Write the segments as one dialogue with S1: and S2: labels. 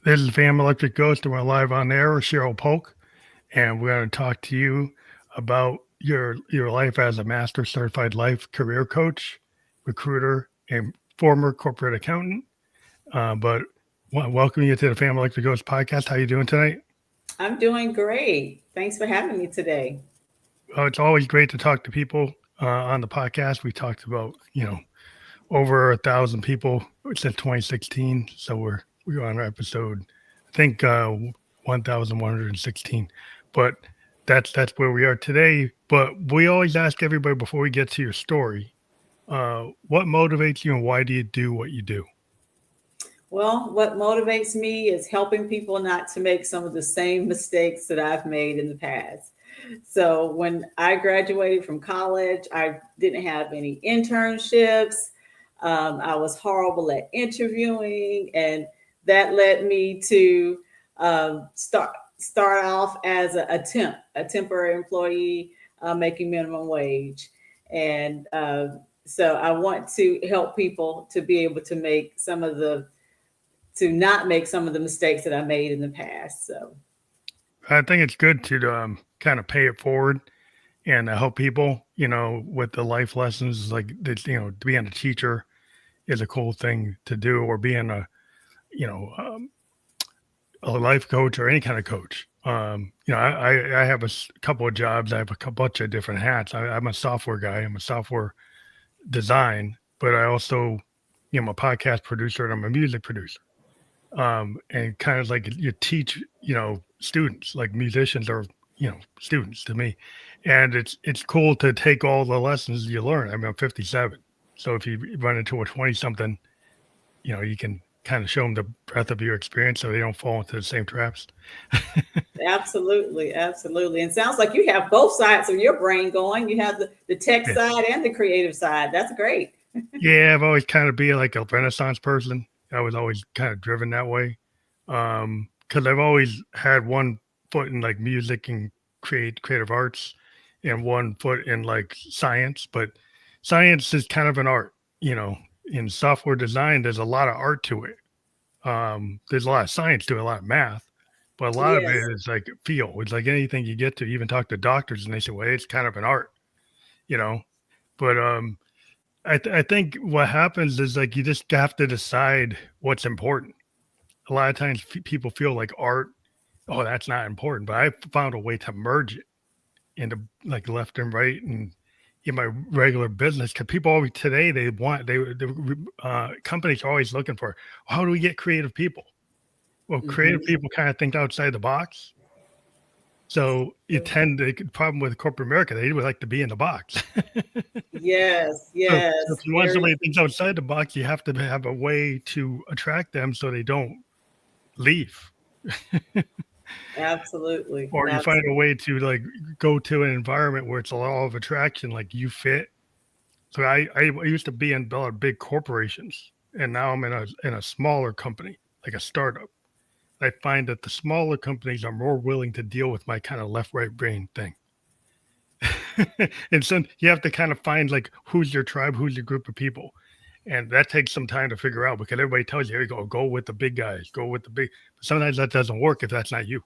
S1: This is Fam Electric Ghost, and we're live on air with Cheryl Polk, and we're going to talk to you about your life as a master certified life career coach, recruiter, and former corporate accountant. But welcome you to the Fam Electric Ghost podcast. How you doing tonight?
S2: I'm doing great. Thanks for having me today.
S1: Well, it's always great to talk to people on the podcast. We talked about over 1,000 people since 2016, so we're on episode, I think 1,116. But that's where we are today. But we always ask everybody before we get to your story, what motivates you and why do you do what you do?
S2: Well, what motivates me is helping people not to make some of the same mistakes that I've made in the past. So, when I graduated from college, I didn't have any internships. I was horrible at interviewing, and that led me to start off as a temporary employee, making minimum wage. And so I want to help people to be able to not make some of the mistakes that I made in the past. So
S1: I think it's good to kind of pay it forward and help people, with the life lessons like this, being a teacher is a cool thing to do, or being you know, um, a life coach or any kind of coach. I have couple of jobs. I have bunch of different hats. I'm a software guy. I'm a software design, but I also, I'm a podcast producer and I'm a music producer. And kind of like you teach, students, like musicians are, students to me. And it's cool to take all the lessons you learn. I mean, I'm 57. So if you run into a 20 something, you can kind of show them the breadth of your experience so they don't fall into the same traps.
S2: absolutely, absolutely. And sounds like you have both sides of your brain going. You have the tech
S1: Yeah.
S2: side and the creative side. That's great.
S1: Yeah, I've always kind of been like a Renaissance person. I was always kind of driven that way. Because I've always had one foot in like music and creative arts and one foot in like science. But science is kind of an art, in software design, there's a lot of art to it. There's a lot of science to it, a lot of math, but a lot of it
S2: Yes.
S1: is like feel. It's like anything you get to, even talk to doctors and they say, well, it's kind of an art, you know. But I think what happens is like you just have to decide what's important. A lot of times people feel like art, oh, that's not important, but I found a way to merge it into like left and right and in my regular business, because people always today companies are always looking for, how do we get creative people? Well, creative
S2: Hmm.
S1: people kind of think outside the box. So you tend to the problem with corporate America, they would like to be in the box.
S2: Yes,
S1: So if
S2: yes,
S1: you want
S2: very
S1: somebody that thinks outside the box, you have to have a way to attract them so they don't leave.
S2: absolutely,
S1: Or you find a
S2: absolutely.
S1: way to like go to an environment where it's a law of attraction, like you fit. So I used to be in a lot of big corporations, and now I'm in a smaller company, like a startup. I find that the smaller companies are more willing to deal with my kind of left right brain thing. And so you have to kind of find like who's your tribe, who's your group of people. And that takes some time to figure out because everybody tells you, here you go with the big guys, go with the big. But sometimes that doesn't work if that's not you.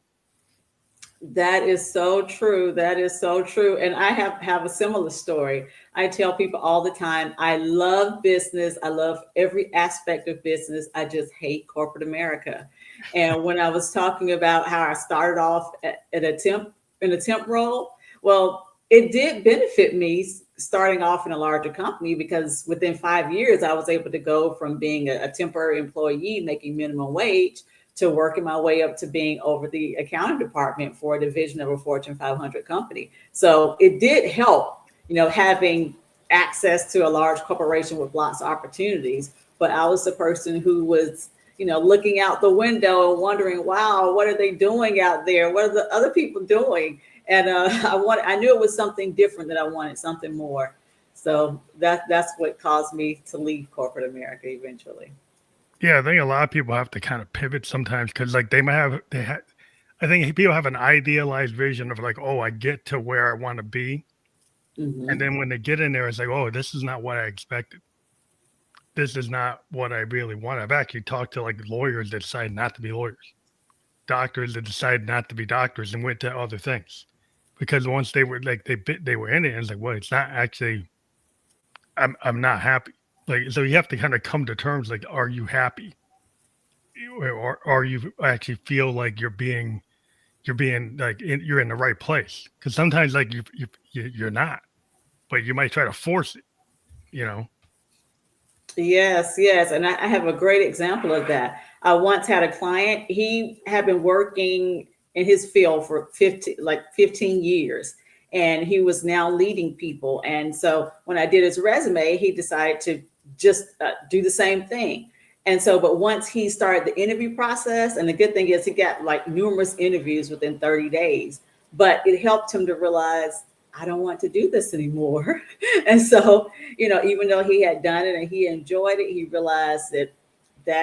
S2: That is so true. That is so true. And I have a similar story. I tell people all the time, I love business. I love every aspect of business. I just hate corporate America. And when I was talking about how I started off at a temp in a temp role, well, it did benefit me starting off in a larger company because within 5 years I was able to go from being a temporary employee making minimum wage to working my way up to being over the accounting department for a division of a Fortune 500 company. So it did help, having access to a large corporation with lots of opportunities. But I was the person who was, looking out the window and wondering, wow, what are they doing out there? What are the other people doing? And I knew it was something different, that I wanted something more. So that's what caused me to leave corporate America eventually.
S1: Yeah, I think a lot of people have to kind of pivot sometimes because like I think people have an idealized vision of like, oh, I get to where I want to be. And
S2: Hmm.
S1: then when they get in there, it's like, oh, this is not what I expected. this is not what I really want. I've actually talked to like lawyers that decided not to be lawyers, doctors that decided not to be doctors and went to other things because once they were like they were in it, and it's like, well, it's not actually. I'm not happy. Like so, you have to kind of come to terms. Like, are you happy, or are you actually feel like you're being like you're in the right place? Because sometimes like you're not, but you might try to force it. You know.
S2: Yes, yes. And I have a great example of that. I once had a client, he had been working in his field for 15 years, and he was now leading people. And so when I did his resume, he decided to just do the same thing. And so, but once he started the interview process, and the good thing is he got like numerous interviews within 30 days, but it helped him to realize, I don't want to do this anymore. And so, even though he had done it and he enjoyed it, he realized that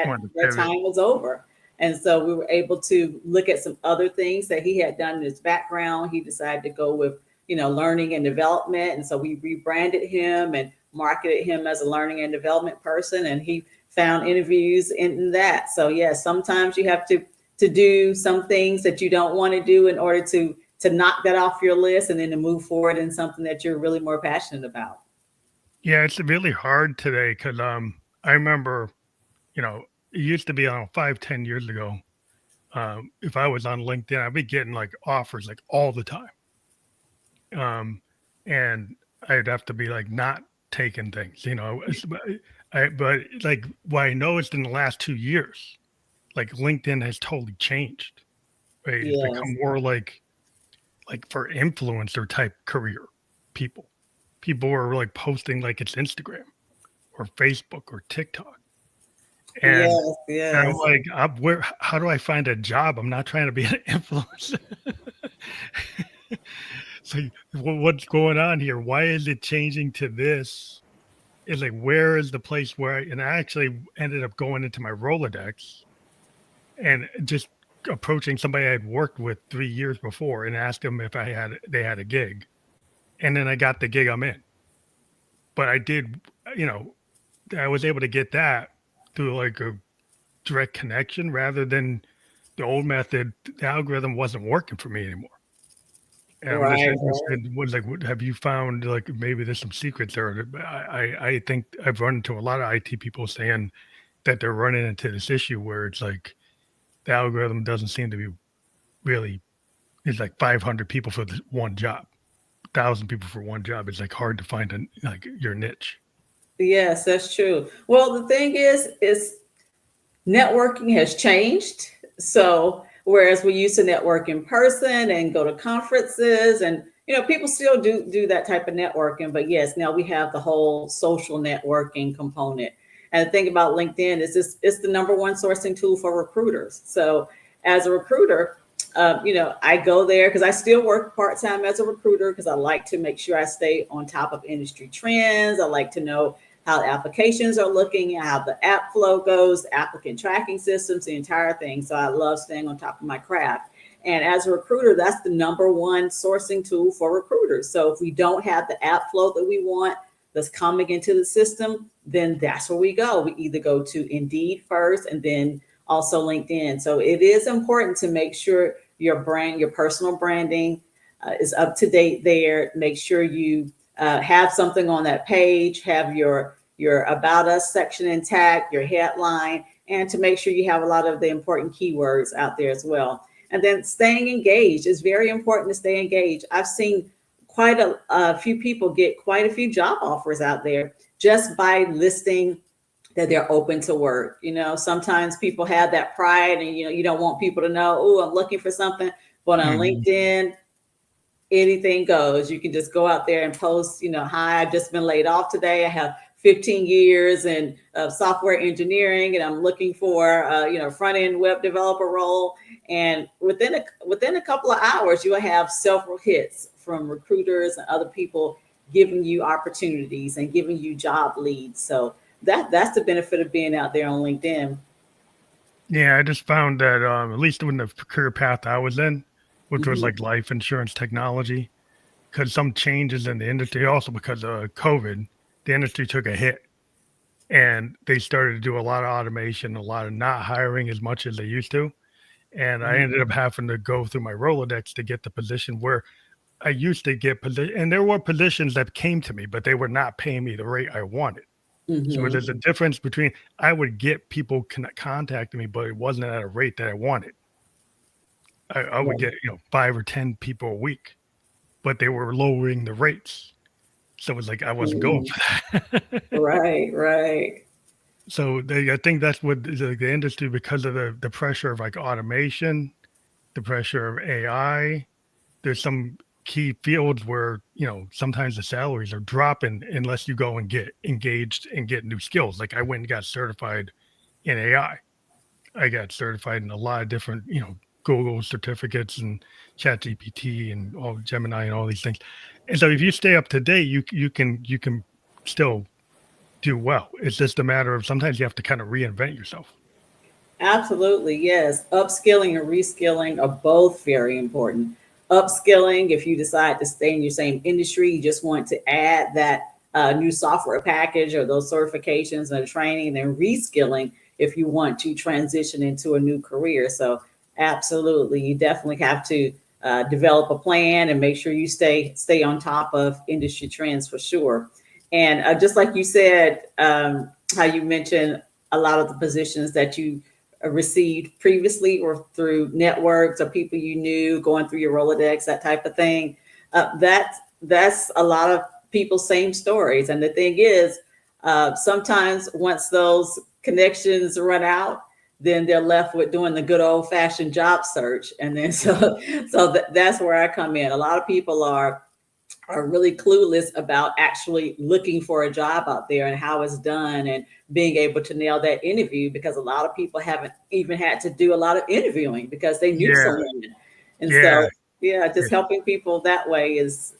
S1: Want to
S2: that
S1: pivot.
S2: time was over. And so we were able to look at some other things that he had done in his background. He decided to go with, learning and development. And so we rebranded him and marketed him as a learning and development person. And he found interviews in that. So yeah, sometimes you have to do some things that you don't want to do in order to knock that off your list and then to move forward in something that you're really more passionate about.
S1: Yeah, it's really hard today because I remember it used to be, I don't know, 5, 10 years ago. If I was on LinkedIn, I'd be getting like offers like all the time. Um, and I'd have to be like not taking things, but like what I noticed in the last 2 years, like LinkedIn has totally changed. Right? It's become
S2: Yes.
S1: more like for influencer type career people. People are like posting like it's Instagram or Facebook or TikTok. And
S2: Yes.
S1: and I'm
S2: Yes.
S1: like, where? How do I find a job? I'm not trying to be an influencer. So what's going on here? Why is it changing to this? It's like, where is the place where and I actually ended up going into my Rolodex and just approaching somebody I had worked with 3 years before and asked them if they had a gig. And then I got the gig I'm in. But I did, you know, I was able to get that through like a direct connection rather than the old method. The algorithm wasn't working for me anymore. And I'm just
S2: Right.
S1: interested, have you found like maybe there's some secrets there? I think I've run into a lot of IT people saying that they're running into this issue where it's like the algorithm doesn't seem to be really, it's like 500 people for this one job, 1,000 people for one job. It's like hard to find like your niche.
S2: Yes, that's true. Well, the thing is networking has changed. So whereas we used to network in person and go to conferences and people still do that type of networking, but yes, now we have the whole social networking component. And the thing about LinkedIn is it's the number one sourcing tool for recruiters. So as a recruiter, I go there because I still work part time as a recruiter because I like to make sure I stay on top of industry trends. I like to know how the applications are looking, how the app flow goes, applicant tracking systems, the entire thing. So I love staying on top of my craft. And as a recruiter, that's the number one sourcing tool for recruiters. So if we don't have the app flow that we want that's coming into the system, then that's where we go. We either go to Indeed first and then also LinkedIn. So it is important to make sure your brand, your personal branding is up to date there. Make sure you have something on that page, have your about us section intact, your headline, and to make sure you have a lot of the important keywords out there as well. And then staying engaged is very important to stay engaged. I've seen quite a few people get quite a few job offers out there just by listing that they're open to work. Sometimes people have that pride and you don't want people to know, oh, I'm looking for something. But on
S1: Mhm.
S2: LinkedIn, anything goes. You can just go out there and post, hi, I've just been laid off today. I have 15 years in software engineering, and I'm looking for front end web developer role. And within a couple of hours, you will have several hits from recruiters and other people giving you opportunities and giving you job leads. So that's the benefit of being out there on LinkedIn.
S1: Yeah, I just found that at least in the career path I was in, which was
S2: Mhm.
S1: like life insurance technology, because some changes in the industry, also because of COVID, the industry took a hit. and they started to do a lot of automation, a lot of not hiring as much as they used to. And I ended up
S2: Mhm.
S1: having to go through my Rolodex to get the position where I used to get position, and there were positions that came to me, but they were not paying me the rate I wanted. So
S2: Mhm.
S1: there's a difference between I would get people contacting me, but it wasn't at a rate that I wanted. I would
S2: Right.
S1: get 5 or 10 people a week, but they were lowering the rates. So it was like I wasn't going
S2: Mhm.
S1: for that.
S2: Right, right.
S1: So I think that's what the industry, because of the pressure of like automation, the pressure of AI. There's some key fields where sometimes the salaries are dropping unless you go and get engaged and get new skills. Like I went and got certified in AI. I got certified in a lot of different Google certificates and Chat GPT and all Gemini and all these things. And so if you stay up to date, you can still do well. It's just a matter of sometimes you have to kind of reinvent yourself.
S2: Absolutely, yes. Upskilling and reskilling are both very important. Upskilling, if you decide to stay in your same industry, you just want to add that new software package or those certifications and training, and then reskilling if you want to transition into a new career. So, absolutely, you definitely have to develop a plan and make sure you stay on top of industry trends for sure. And just like you said, how you mentioned a lot of the positions that you received previously or through networks or people you knew going through your Rolodex, that type of thing. That's a lot of people's same stories. And the thing is, sometimes once those connections run out, then they're left with doing the good old fashioned job search. And then that's where I come in. A lot of people are really clueless about actually looking for a job out there and how it's done and being able to nail that interview, because a lot of people haven't even had to do a lot of interviewing because they knew
S1: Yeah,
S2: someone. And
S1: yeah.
S2: so yeah,
S1: Yeah.
S2: just helping people that way is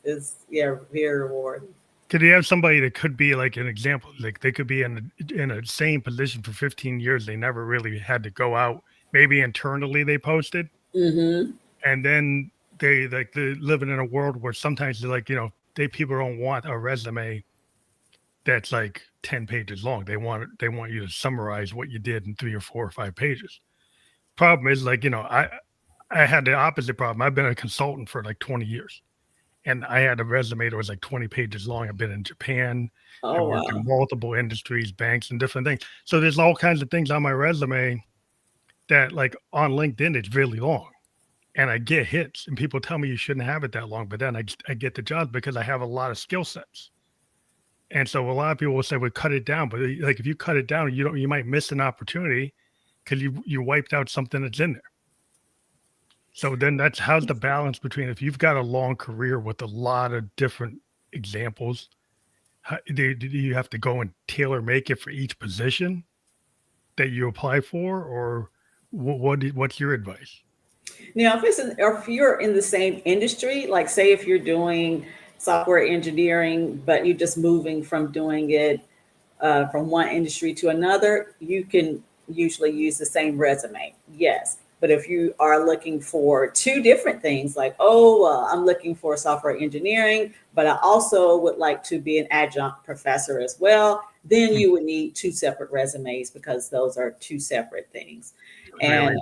S2: yeah, very rewarding.
S1: Could you have somebody that could be like an example? Like they could be in a same position for 15 years. They never really had to go out. Maybe internally they posted,
S2: Hmm.
S1: and then they're living in a world where sometimes they're like, they people don't want a resume that's like 10 pages long. They want you to summarize what you did in 3 or 4 or 5 pages. Problem is, like, I had the opposite problem. I've been a consultant for like 20 years. And I had a resume that was like 20 pages long. I've been in Japan. I
S2: Oh
S1: worked in
S2: wow.
S1: multiple industries, banks, and different things. So there's all kinds of things on my resume that, like, on LinkedIn, it's really long. And I get hits, and people tell me you shouldn't have it that long. But then I get the jobs because I have a lot of skill sets. And so a lot of people will say, "Well, cut it down." But like, if you cut it down, you might miss an opportunity because you wiped out something that's in there. So then that's how's the balance between if you've got a long career with a lot of different examples. How, do you have to go and tailor make it for each position that you apply for, or what's your advice?
S2: Now, if you're in the same industry, like say if you're doing software engineering, but you're just moving from doing it from one industry to another, you can usually use the same resume. Yes. But if you are looking for two different things, like, oh, I'm looking for software engineering, but I also would like to be an adjunct professor as well, then
S1: Mm,
S2: you would need two separate resumes because those are two separate things.
S1: really
S2: And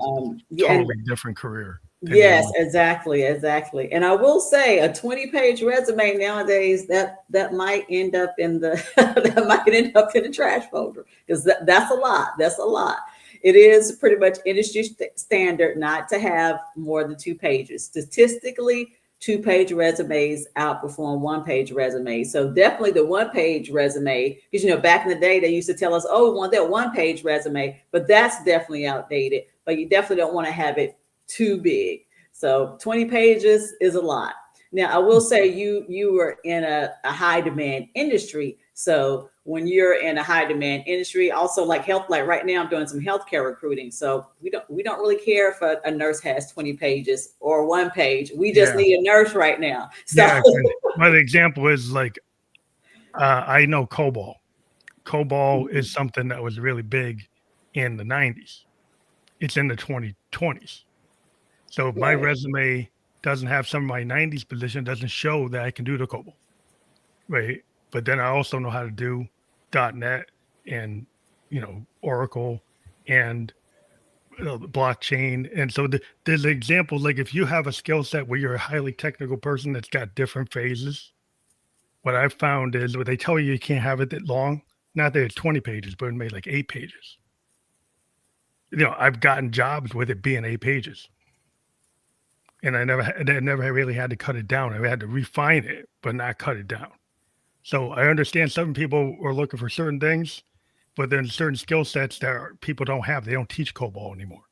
S2: yeah, and
S1: totally different career than the
S2: yes,
S1: other.
S2: exactly, exactly. And I will say a 20-page resume nowadays that might end up in the that might end up in the trash folder because that's a lot. That's a lot. It is pretty much industry standard not to have more than 2 pages. Statistically, 2-page resumes outperform 1-page resumes. So definitely the 1-page resume, because back in the day they used to tell us, oh, we want that 1-page resume, but that's definitely outdated. But you definitely don't want to have it too big. So 20 pages is a lot. Now I will say you were in a high demand industry. So when you're in a high demand industry, also like health, like right now I'm doing some healthcare recruiting. So we don't really care if a nurse has 20 pages or 1 page. We just
S1: Yeah,
S2: need a nurse right now. So
S1: yeah. My example is like I know COBOL. COBOL is something that was really big in the 90s. It's in the 2020s. So if my
S2: right.
S1: resume doesn't have some of my 90s position, doesn't show that I can do the COBOL. Right. But then I also know how to do .NET. and Oracle and blockchain. And so there's examples like if you have a skill set where you're a highly technical person that's got different phases, what I've found is what they tell you can't have it that long. Not that it's 20 pages, but it made like 8 pages. I've gotten jobs with it being 8 pages, and I never really had to cut it down. I had to refine it, but not cut it down. So I understand some people are looking for certain things, but then certain skill sets that people don't have. They don't teach COBOL anymore.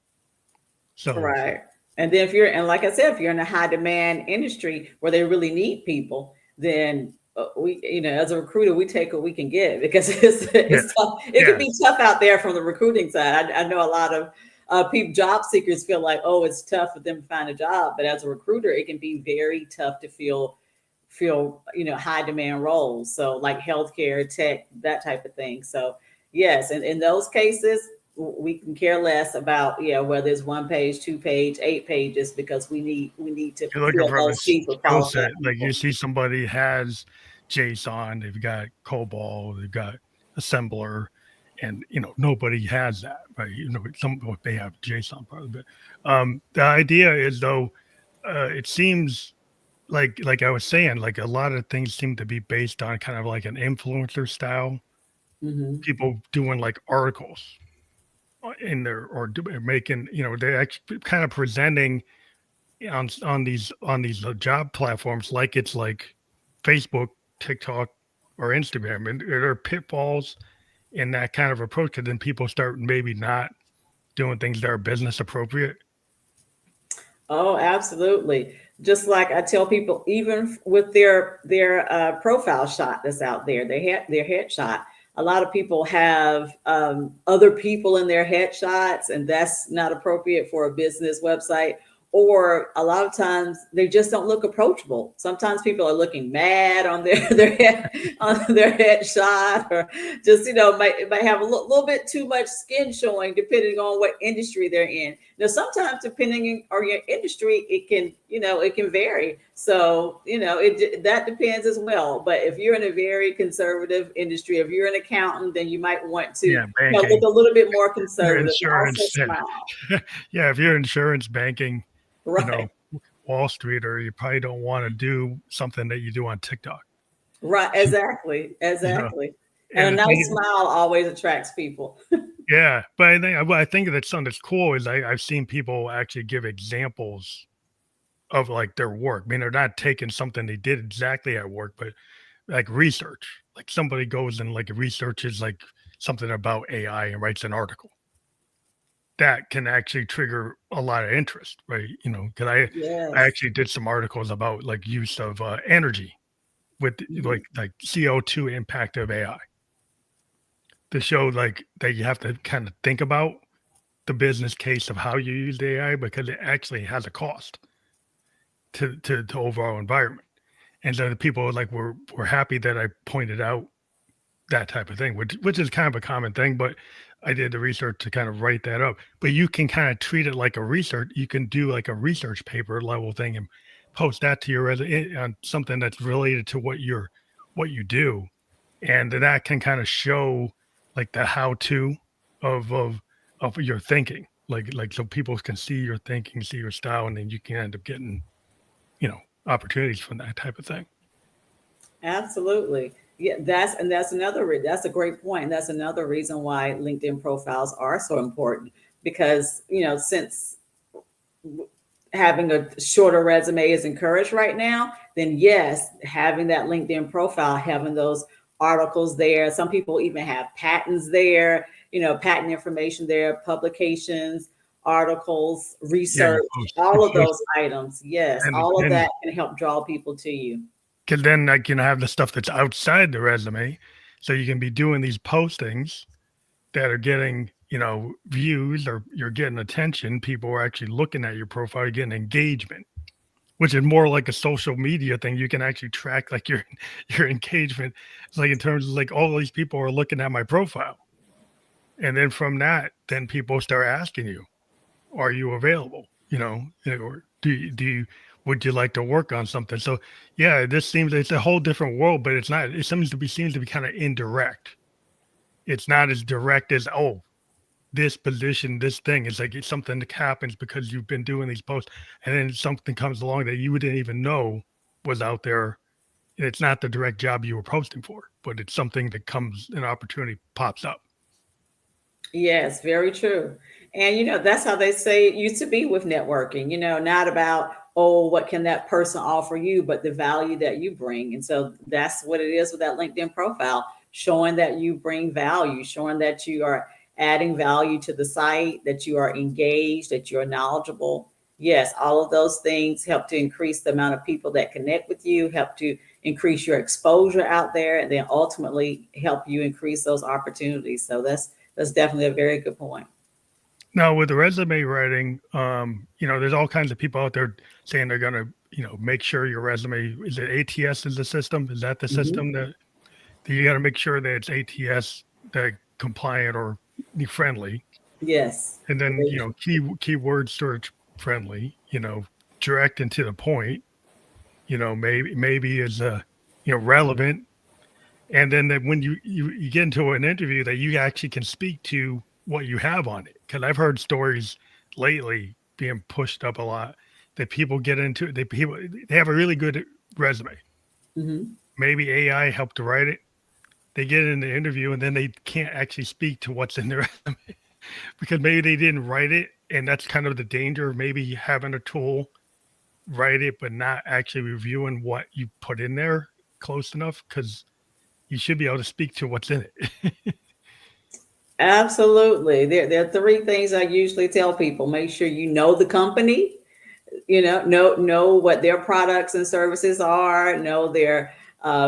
S1: So
S2: Right. And then if you're, and like I said, if you're in a high demand industry where they really need people, then we, as a recruiter, we take what we can get because
S1: yeah,
S2: it's tough. It can
S1: yeah,
S2: be tough out there from the recruiting side. I know a lot of people, job seekers feel like, oh, it's tough for them to find a job. But as a recruiter, it can be very tough to feel high demand roles, so like healthcare, tech, that type of thing. So yes, and in those cases we can care less about whether it's 1 page, 2 page, 8 pages, because we need to
S1: you're looking
S2: fill
S1: for a
S2: those people,
S1: skill
S2: qualified
S1: set. Like you
S2: people.
S1: see somebody has JSON, they've got COBOL, they've got assembler, and nobody has that, right? They have JSON probably, but the idea is though, it seems like I was saying, like a lot of things seem to be based on kind of like an influencer style.
S2: Hmm.
S1: People doing like articles in there making, they're actually kind of presenting on these job platforms like it's like Facebook, TikTok, or Instagram, and there are pitfalls in that kind of approach. Because then people start maybe not doing things that are business appropriate.
S2: Oh, absolutely. Just like I tell people, even with their profile shot that's out there, their headshot. A lot of people have other people in their headshots, and that's not appropriate for a business website. Or a lot of times they just don't look approachable. Sometimes people are looking mad on their head on their headshot, or just might have a little bit too much skin showing, depending on what industry they're in. Now, sometimes depending on your industry, it can vary. So that depends as well. But if you're in a very conservative industry, if you're an accountant, then you might want to
S1: Yeah,
S2: look
S1: banking,
S2: a little bit more
S1: your
S2: conservative and also
S1: insurance.
S2: smile.
S1: Yeah, if you're insurance banking, you know,
S2: Right,
S1: Wall Street, or you probably don't want to do something that you do on TikTok.
S2: right, exactly,
S1: You know,
S2: exactly. And
S1: and
S2: a
S1: the
S2: nice
S1: thing,
S2: smile always attracts people.
S1: yeah, but I think that's something that's cool is I've seen people actually give examples of like their work. I mean, they're not taking something they did exactly at work, but like research. Like somebody goes and like researches like something about AI and writes an article that can actually trigger a lot of interest, right? Because I
S2: Yes.
S1: actually did some articles about like use of energy with
S2: Mhm.
S1: like CO2 impact of AI to show like that you have to kind of think about the business case of how you use the AI because it actually has a cost to overall environment. And so the people like were happy that I pointed out that type of thing, which is kind of a common thing, but I did the research to kind of write that up. But you can kind of treat it like a research. You can do like a research paper level thing and post that to your on something that's related to what you do, and that can kind of show like the how to of of your thinking, like so people can see your thinking, see your style, and then you can end up getting opportunities from that type of thing.
S2: Absolutely. Yeah, that's that's a great point. And that's another reason why LinkedIn profiles are so important, because, since having a shorter resume is encouraged right now, then yes, having that LinkedIn profile, having those articles there. Some people even have patents there, patent information there, publications, articles,
S1: Yeah, you
S2: research,
S1: you
S2: all of
S1: post,
S2: those items. Yes,
S1: and
S2: all of
S1: then
S2: that can help draw people to you.
S1: because then I can have the stuff that's outside the resume, so you can be doing these postings that are getting views, or you're getting attention. People are actually looking at your profile, you're getting engagement, which is more like a social media thing. You can actually track like your your engagement. It's like in terms of like all these people are looking at my profile, and then from that, then people start asking you, "Are you available?" Or do you would you like to work on something? So yeah, this seems it's a whole different world, but it's not. It seems to be kind of indirect. it's not as direct as, oh, this position, this thing. It's like it's something that happens because you've been doing these posts, and then something comes along that you didn't even know was out there. And it's not the direct job you were posting for, but it's something that comes, an opportunity pops up.
S2: Yes, very true. And that's how they say it used to be with networking, not about, oh, what can that person offer you, but the value that you bring. And so that's what it is with that LinkedIn profile, showing that you bring value, showing that you are adding value to the site, that you are engaged, that you're knowledgeable. Yes, all of those things help to increase the amount of people that connect with you, help to increase your exposure out there, and then ultimately help you increase those opportunities. So that's definitely a very good point.
S1: Now, with the resume writing, there's all kinds of people out there saying they're going to, make sure your resume, is it ATS is the system? Is that the
S2: Mhm.
S1: system that you got to make sure that it's ATS that compliant or friendly?
S2: Yes.
S1: And then,
S2: Very true.
S1: keyword search friendly, direct and to the point, maybe is, relevant. And then that when you get into an interview that you actually can speak to what you have on it. Cause I've heard stories lately being pushed up a lot that people get into, they have a really good resume.
S2: Hmm.
S1: Maybe AI helped to write it. They get in the interview and then they can't actually speak to what's in their because maybe they didn't write it. And that's kind of the danger of maybe having a tool write it, but not actually reviewing what you put in there close enough. Cause you should be able to speak to what's in it.
S2: Absolutely. There are three things I usually tell people. Make sure you know the company, know what their products and services are, know their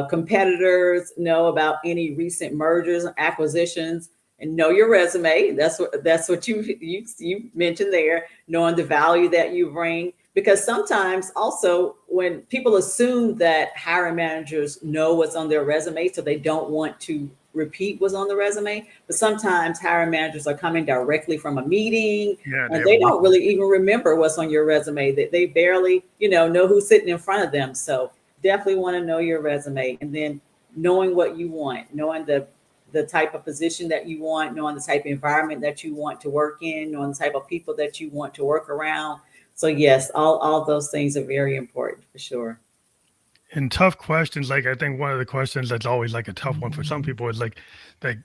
S2: competitors, know about any recent mergers and acquisitions, and know your resume. That's what you mentioned there, knowing the value that you bring. Because sometimes also when people assume that hiring managers know what's on their resume, so they don't want to repeat what's on the resume. But sometimes hiring managers are coming directly from a meeting
S1: Yeah, they
S2: and
S1: have a
S2: they
S1: week.
S2: don't really even remember what's on your resume. That they barely, know who's sitting in front of them. So definitely want to know your resume, and then knowing what you want, knowing the type of position that you want, knowing the type of environment that you want to work in, knowing the type of people that you want to work around. So yes, all those things are very important for sure.
S1: And tough questions, like I think one of the questions that's always like a tough one for some people is like,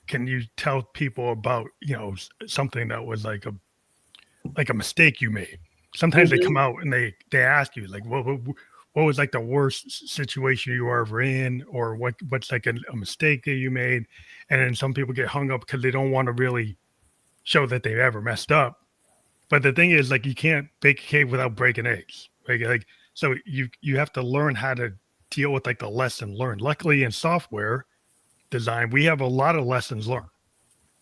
S1: can you tell people about, something that was like a mistake you made? Sometimes they come
S2: Hmm.
S1: out and they ask you like, what was like the worst situation you were ever in, or what's like a mistake that you made? And then some people get hung up because they don't want to really show that they've ever messed up. But the thing is, like, you can't bake a cake without breaking eggs, right? Like, so you have to learn how to deal with like the lesson learned. Luckily, in software design, we have a lot of lessons learned.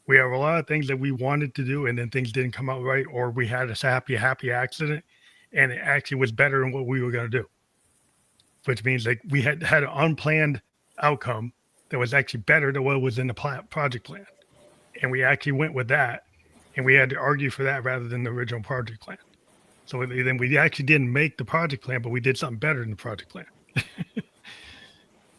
S1: We have a lot of things that we wanted to do, and then things didn't come out right, or we had a happy accident, and it actually was better than what we were going to do. Which means like we had an unplanned outcome that was actually better than what was in the project plan, and we actually went with that, and we had to argue for that rather than the original project plan. So then we actually didn't make the project plan, but we did something better than the project plan.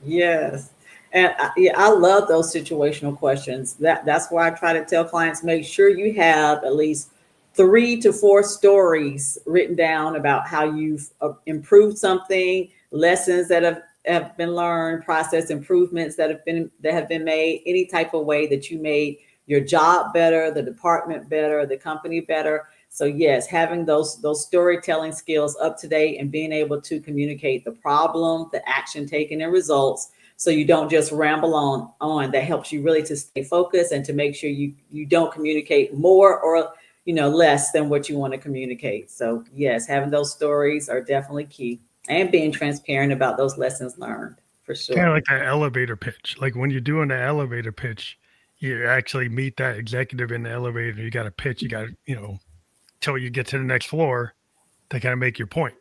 S2: Yes. And yeah, I love those situational questions. That's why I try to tell clients, make sure you have at least 3 to 4 stories written down about how you've improved something, lessons that have been learned, process improvements that have been made, any type of way that you made your job better, the department better, the company better. So yes, having those storytelling skills up to date and being able to communicate the problem, the action taken, and results, so you don't just ramble on. That helps you really to stay focused and to make sure you don't communicate more or less than what you want to communicate. So yes, having those stories are definitely key, and being transparent about those lessons learned for
S1: Kind
S2: sure.
S1: of like that elevator pitch. Like when you're doing the elevator pitch, you actually meet that executive in the elevator. You got to pitch. You got to, till you get to the next floor to kind of make your point.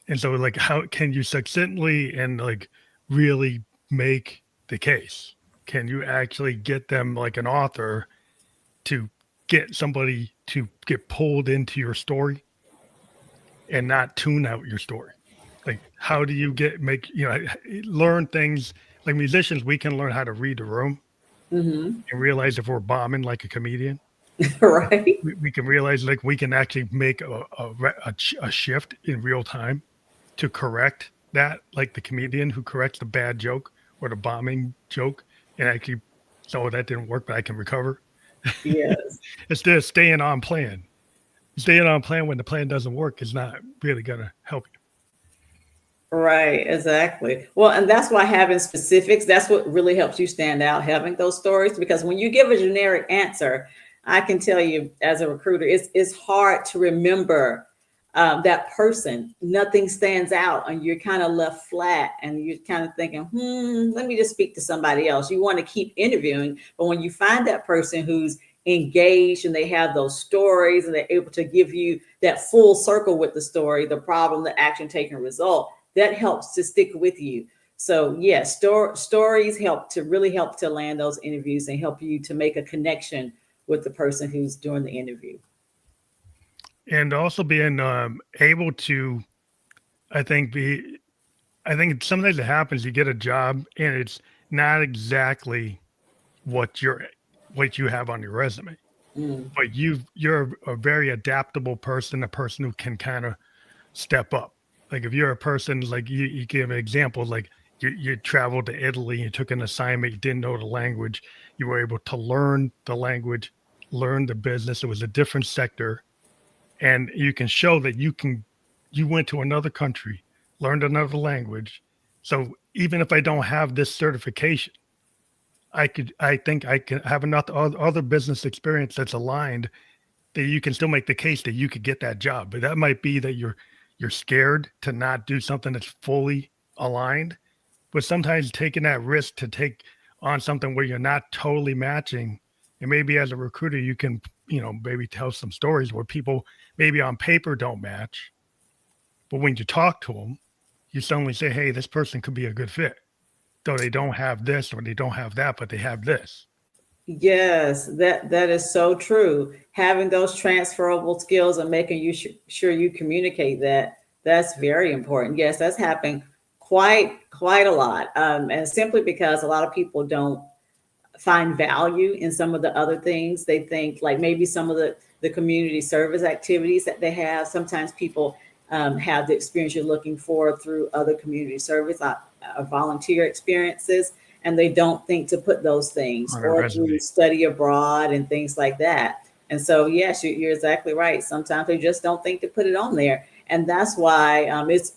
S1: And so, like, how can you succinctly and like really make the case? Can you actually get them like an author to get somebody to get pulled into your story and not tune out your story? Like, how do you learn things like musicians? We can learn how to read the room,
S2: Hmm.
S1: and realize if we're bombing like a comedian,
S2: Right.
S1: we can realize like we can actually make a shift in real time to correct that, like the comedian who corrects the bad joke or the bombing joke, and actually, so that didn't work, but I can recover
S2: Yes.
S1: instead of staying on plan. Staying on plan when the plan doesn't work is not really gonna help
S2: Right, exactly. Well, and that's why having specifics, that's what really helps you stand out, having those stories. Because when you give a generic answer, I can tell you as a recruiter, it's hard to remember that person. Nothing stands out, and you're kind of left flat, and you're kind of thinking, let me just speak to somebody else. You want to keep interviewing, but when you find that person who's engaged and they have those stories and they're able to give you that full circle with the story, the problem, the action taken result, that helps to stick with you. So yes, stories help to really help to land those interviews and help you to make a connection with the person who's doing the interview.
S1: you. And also being able to, I think, be, I think sometimes it happens, you get a job and it's not exactly what what you have on your resume.
S2: Mm.
S1: But you're a very adaptable person, a person who can kind of step up. Like if you're a person like you give an example, like you traveled to Italy, you took an assignment, you didn't know the language, you were able to learn the language, learn the business. It was a different sector, and you can show that you went to another country, learned another language. So even if I don't have this certification, I think I can have enough other business experience that's aligned that you can still make the case that you could get that job. But that might be that you're scared to not do something that's fully aligned. But sometimes taking that risk to take on something where you're not totally matching, and maybe as a recruiter you can, maybe tell some stories where people maybe on paper don't match, but when you talk to them, you suddenly say, "Hey, this person could be a good fit." Though they don't have this or they don't have that, but they have this.
S2: Yes, that is so true. Having those transferable skills and making you sure you communicate that's very important. Yes, that's happened quite a lot, and simply because a lot of people don't find value in some of the other things. They think like maybe some of the community service activities that they have. Sometimes people have the experience you're looking for through other community service volunteer experiences, and they don't think to put those things
S1: On a
S2: or through
S1: resume.
S2: study abroad and things like that. And so, yes, you're exactly right. Sometimes they just don't think to put it on there, and that's why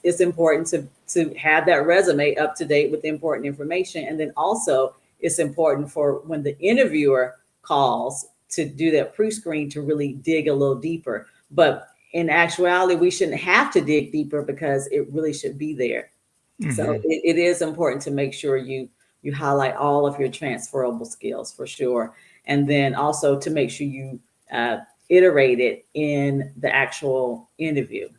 S2: it's important to have that resume up to date with important information, and then also it's important for when the interviewer calls to do that pre-screen to really dig a little deeper. But in actuality, we shouldn't have to dig deeper because it really should be there. So
S1: Hmm.
S2: it is important to make sure you highlight all of your transferable skills for sure, and then also to make sure you uh, iterate it in the actual interview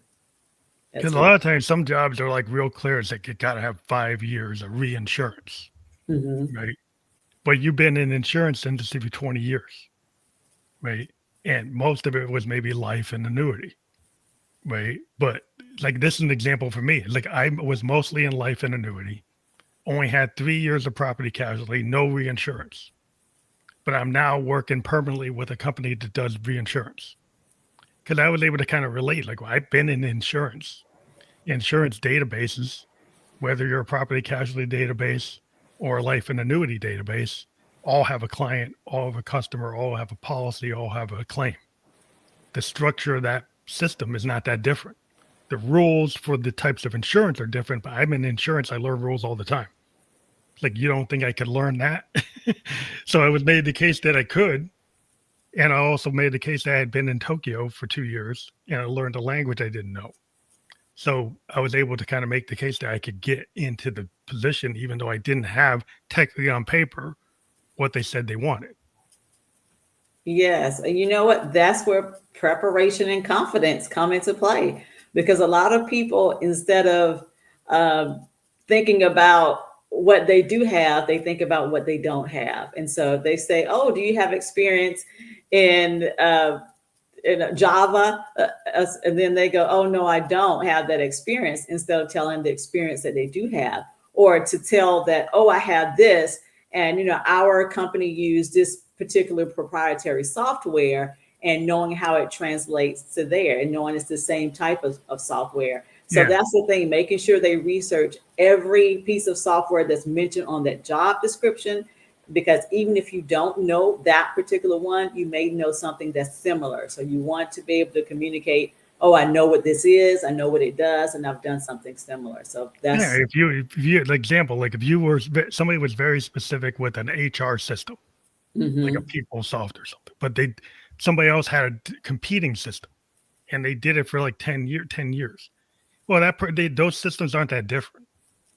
S1: Because
S2: as
S1: a
S2: well.
S1: lot of times some jobs are like real clear. It's like you got to have 5 years of reinsurance,
S2: Hmm.
S1: right? But you've been in insurance industry for 20 years, right? And most of it was maybe life and annuity, right? But like this is an example for me. Like I was mostly in life and annuity, only had 3 years of property casualty, no reinsurance. But I'm now working permanently with a company that does reinsurance because I was able to kind of relate. Like, well, I've been in insurance databases, whether you're a property casualty database or a life and annuity database, all have a client, all have a customer, all have a policy, all have a claim. The structure of that system is not that different. The rules for the types of insurance are different, but I'm in insurance. I learn rules all the time. Like, you don't think I could learn that? So I was made the case that I could. And I also made the case that I had been in Tokyo for 2 years and I learned a language I didn't know. So I was able to kind of make the case that I could get into the position, even though I didn't have technically on paper what they said they wanted.
S2: Yes, and you know what? That's where preparation and confidence come into play because a lot of people, instead of um, thinking about what they do have, they think about what they don't have. And so they say, "Oh, do you have experience in Java?" And then they go, "Oh, no, I don't have that experience," instead of telling the experience that they do have, or to tell that, "Oh, I have this." And, our company used this particular proprietary software, and knowing how it translates to there and knowing it's the same type of software. So
S1: Yeah.
S2: that's the thing, making sure they research every piece of software that's mentioned on that job description, because even if you don't know that particular one, you may know something that's similar. So you want to be able to communicate, oh, I know what this is, I know what it does, and I've done something similar. So
S1: Yeah.
S2: that's
S1: If you, like example, like if you were somebody was very specific with an HR system, like a
S2: mhm,
S1: PeopleSoft or something, but somebody else had a competing system and they did it for like 10 years. Well, those systems aren't that different.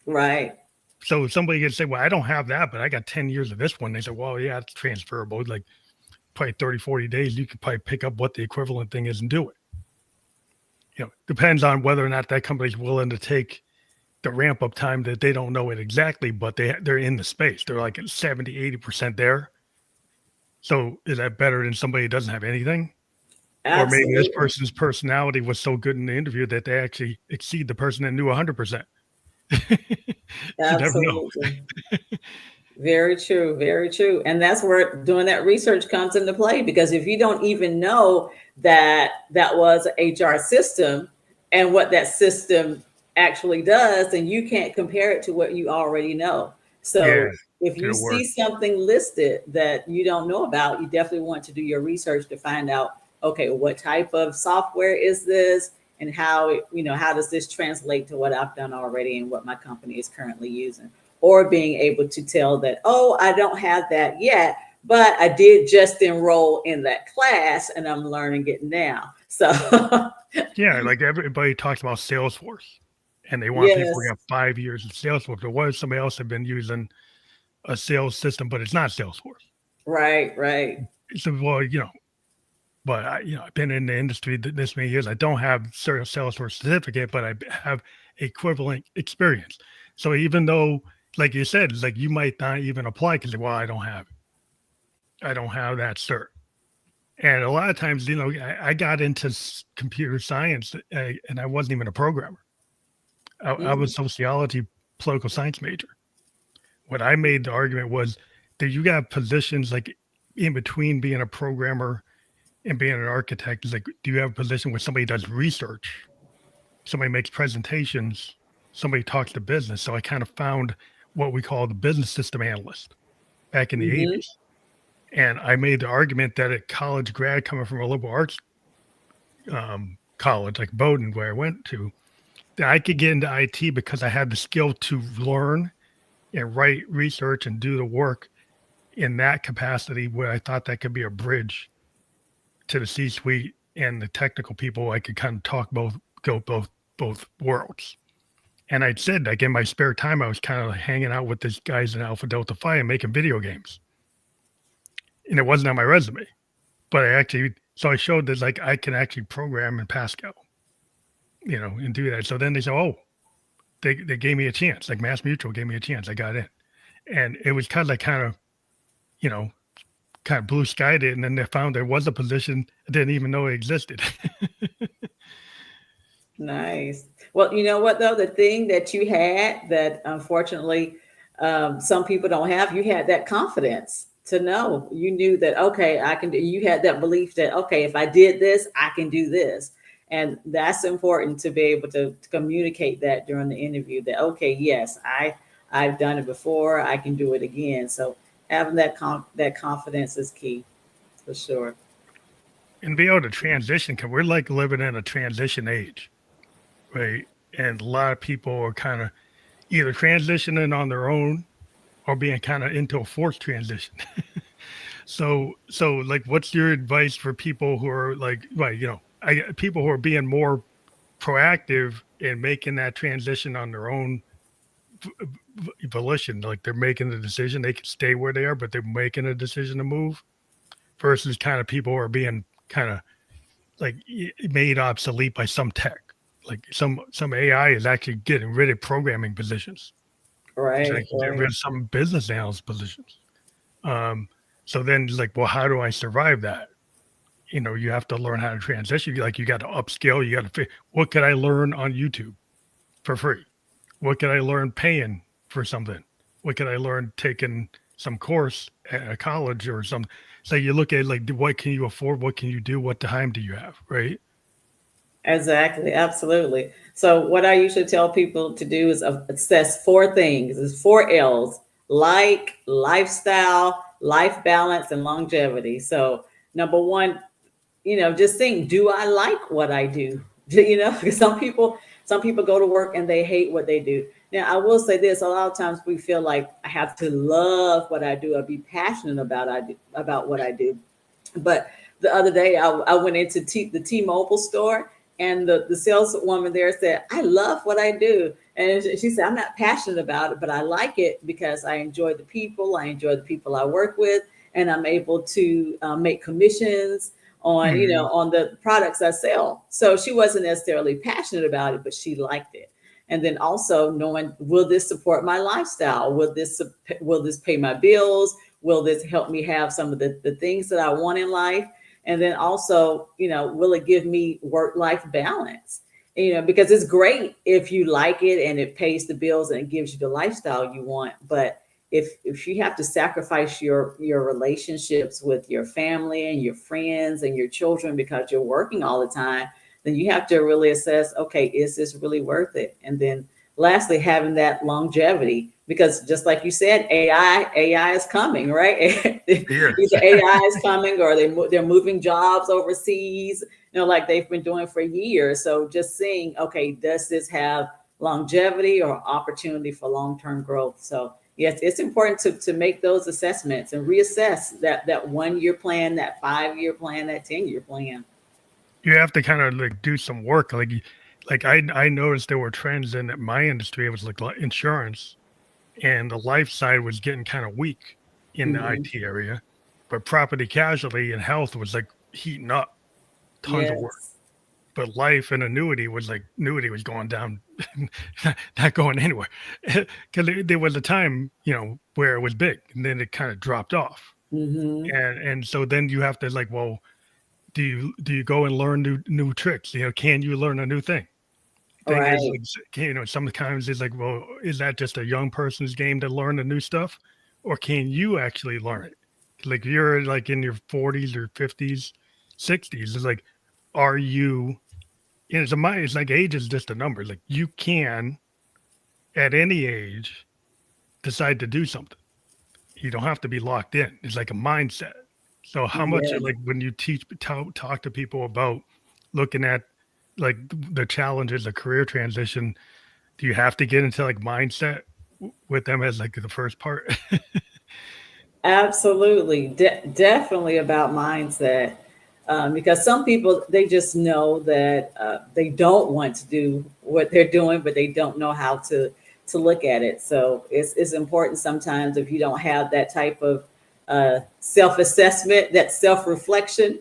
S2: right.
S1: So somebody could say, well, I don't have that, but I got 10 years of this one. They say, well, yeah, it's transferable. Like probably 30, 40 days, you could probably pick up what the equivalent thing is and do it. Depends on whether or not that company's willing to take the ramp up time that they don't know it exactly, but they're in the space. They're like at 70, 80% there. So is that better than somebody who doesn't have anything? Or maybe this
S2: Absolutely.
S1: person's personality was so good in the interview that they actually exceed the person that knew 100%. You never know.
S2: Absolutely. Very true, very true. And that's where doing that research comes into play, because if you don't even know that that was an HR system and what that system actually does, then you can't compare it to what you already know.
S1: Yeah,
S2: So if you
S1: it'll work.
S2: see something listed that you don't know about, you definitely want to do your research to find out, okay, what type of software is this, and how how does this translate to what I've done already and what my company is currently using, or being able to tell that, oh, I don't have that yet, but I did just enroll in that class and I'm learning it now. So,
S1: Yeah, like everybody talks about Salesforce and they want people who
S2: yes,
S1: got 5 years of Salesforce. But what if somebody else had been using a sales system, but it's not Salesforce?
S2: right, right.
S1: So, well, but I've been in the industry this many years. I don't have Salesforce certificate, but I have equivalent experience. So even though, like you said, like you might not even apply because, well, I don't have that cert. And a lot of times, I got into computer science and I wasn't even a programmer. I
S2: Mhm.
S1: was sociology, political science major. What I made the argument was that you got positions like in between being a programmer and being an architect. Is like, do you have a position where somebody does research, somebody makes presentations, somebody talks to business? So I kind of found what we call the business system analyst back in the
S2: Mhm.
S1: 80s. And I made the argument that a college grad coming from a liberal arts college like Bowdoin, where I went to, that I could get into IT because I had the skill to learn and write research and do the work in that capacity, where I thought that could be a bridge to the C-suite and the technical people. I could kind of go both worlds. And I said, like in my spare time, I was kind of like hanging out with these guys in Alpha Delta Phi and making video games. And it wasn't on my resume, but so I showed that like I can actually program in Pascal, and do that. So then they said, oh, they gave me a chance. Like Mass Mutual gave me a chance. I got in, and it was you know, kind of blue skied it. And then they found there was a position I didn't even know it existed.
S2: Nice. Well, you know what though? The thing that you had that unfortunately some people don't have, you had that confidence to know. You knew that, okay, I can do. You had that belief that, okay, if I did this, I can do this, and that's important to be able to communicate that during the interview. That, okay, yes, I've done it before. I can do it again. So having that confidence is key for sure.
S1: And be able to transition, because we're like living in a transition age, right? And a lot of people are kind of either transitioning on their own or being kind of into a forced transition. So like, what's your advice for people who are like, right, people who are being more proactive in making that transition on their own volition? Like they're making the decision, they can stay where they are, but they're making a decision to move, versus kind of people who are being kind of like made obsolete by some tech. Like some AI is actually getting rid of programming positions. It's
S2: Right,
S1: actually getting rid
S2: right.
S1: of some business analyst positions. Um, so then it's like, well, how do I survive that? You have to learn how to transition. Like you got to upskill. You got to what could I learn on YouTube for free? What could I learn paying for something? What could I learn taking some course at a college or some. So you look at like what can you afford? What can you do? What time do you have? Right?
S2: Exactly, absolutely. So what I usually tell people to do is assess four things. It's four L's: like, lifestyle, life balance, and longevity. So number one, just think, do I like what I do? Because some people go to work and they hate what they do. Now, I will say this: a lot of times we feel like I have to love what I do or be passionate about what I do. But the other day, I went into the T-Mobile store, and the saleswoman there said, "I love what I do." And she said, "I'm not passionate about it, but I like it because I enjoy the people. I enjoy the people I work with, and I'm able to make commissions on
S1: Hmm.
S2: on the products I sell." So she wasn't necessarily passionate about it, but she liked it. And then also knowing, will this support my lifestyle? Will this pay my bills? Will this help me have some of the things that I want in life? And then also, will it give me work-life balance? Because it's great if you like it and it pays the bills and it gives you the lifestyle you want. But if you have to sacrifice your relationships with your family and your friends and your children because you're working all the time, then you have to really assess, okay, is this really worth it? And then lastly, having that longevity, because just like you said, AI is coming, right?
S1: Yes.
S2: Either AI is coming, or they're moving jobs overseas, like they've been doing for years. So just seeing, okay, does this have longevity or opportunity for long-term growth? So yes, it's important to make those assessments and reassess that 1 year plan, that 5 year plan, that 10 year plan.
S1: You have to kind of like do some work. Like I noticed there were trends in my industry. It was like insurance, and the life side was getting kind of weak in the
S2: Hmm.
S1: IT area, but property casualty and health was like heating up, tons of work.
S2: Yes.
S1: But life and annuity was going down, not going anywhere, because there was a time where it was big, and then it kind of dropped off,
S2: Hmm.
S1: and so then you have to like, well, do you go and learn new tricks? Can you learn a new thing? Thing is,
S2: Right.
S1: like, sometimes it's like, well, is that just a young person's game to learn the new stuff, or can you actually learn it? Like you're like in your 40s or 50s, 60s. It's like, are you? And it's like age is just a number. Like you can at any age decide to do something. You don't have to be locked in. It's like a mindset. So how much
S2: Yes.
S1: like when you talk to people about looking at like the challenges of career transition, do you have to get into like mindset with them as like the first part?
S2: Absolutely. Definitely about mindset. Because some people, they just know that they don't want to do what they're doing, but they don't know how to look at it. So it's important sometimes, if you don't have that type of self-assessment, that self-reflection,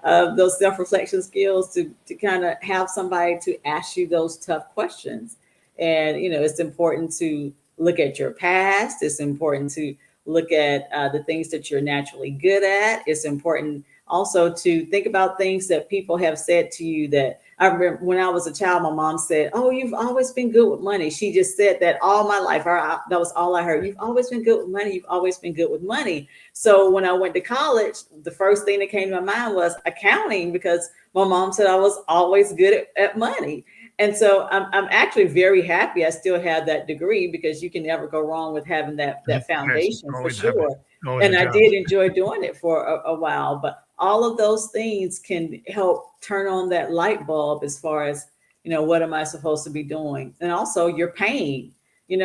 S2: those self-reflection skills, to kind of have somebody to ask you those tough questions. And it's important to look at your past. It's important to look at the things that you're naturally good at. It's important also to think about things that people have said to you. That I remember when I was a child, my mom said, "Oh, you've always been good with money." She just said that all my life. That was all I heard. "You've always been good with money. You've always been good with money." So when I went to college, the first thing that came to my mind was accounting, because my mom said I was always good at money. And so I'm actually very happy I still have that degree, because you can never go wrong with having that
S1: Yes,
S2: foundation, for
S1: always have it.
S2: sure.
S1: Always a
S2: And I
S1: job.
S2: did enjoy doing it for a while, but all of those things can help turn on that light bulb as far as, what am I supposed to be doing? And also your pain.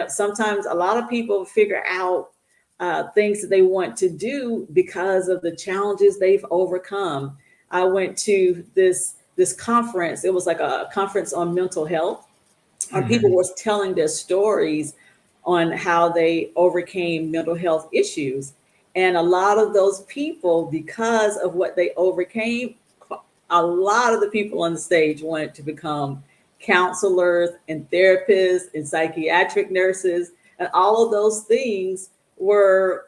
S2: Sometimes a lot of people figure out things that they want to do because of the challenges they've overcome. I went to this conference. It was like a conference on mental health. People
S1: Hmm.
S2: were telling their stories on how they overcame mental health issues. And a lot of those people, because of what they overcame, a lot of the people on the stage wanted to become counselors and therapists and psychiatric nurses. And all of those things were,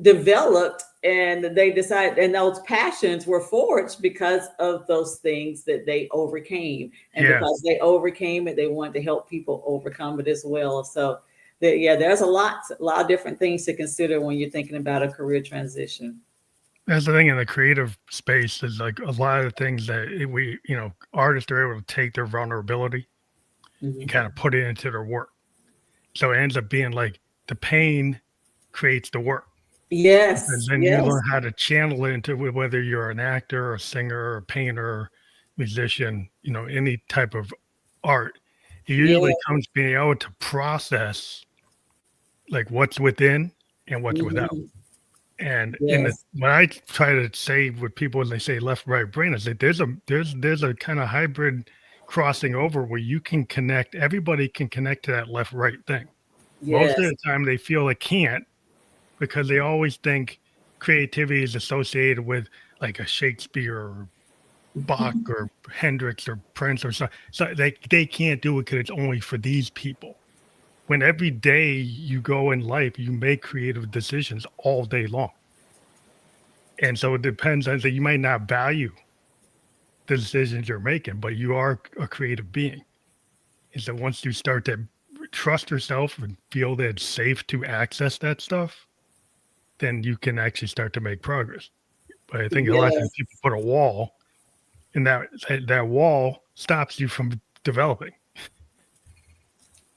S2: developed, and they decided, and those passions were forged because of those things that they overcame, and
S1: Yeah.
S2: because they overcame it, they wanted to help people overcome it as well. So Yeah, there's a lot of different things to consider when you're thinking about a career transition.
S1: That's the thing in the creative space is like a lot of things that artists are able to take their vulnerability and
S2: Mhm.
S1: kind of put it into their work. So it ends up being like the pain creates the work. And
S2: Yes,
S1: then you
S2: yes,
S1: learn how to channel it into whether you're an actor, a singer, a painter, musician, any type of art. It usually
S2: yes.
S1: comes being able to process like what's within and what's without.
S2: Mhm.
S1: And in the
S2: Yes,
S1: what I try to say with people when they say left, right brain is that there's a kind of hybrid crossing over where you can connect, everybody can connect to that left right thing. Most of
S2: yes.
S1: the time they feel they can't because they always think creativity is associated with like a Shakespeare or Bach or Hendrix or Prince or something. So they can't do it because it's only for these people. When every day you go in life, you make creative decisions all day long. And so it depends on that you might not value the decisions you're making, but you are a creative being. And so once you start to trust yourself and feel that it's safe to access that stuff, then you can actually start to make progress. But I think a lot of times
S2: Yes.
S1: people put a wall, and that wall stops you from developing.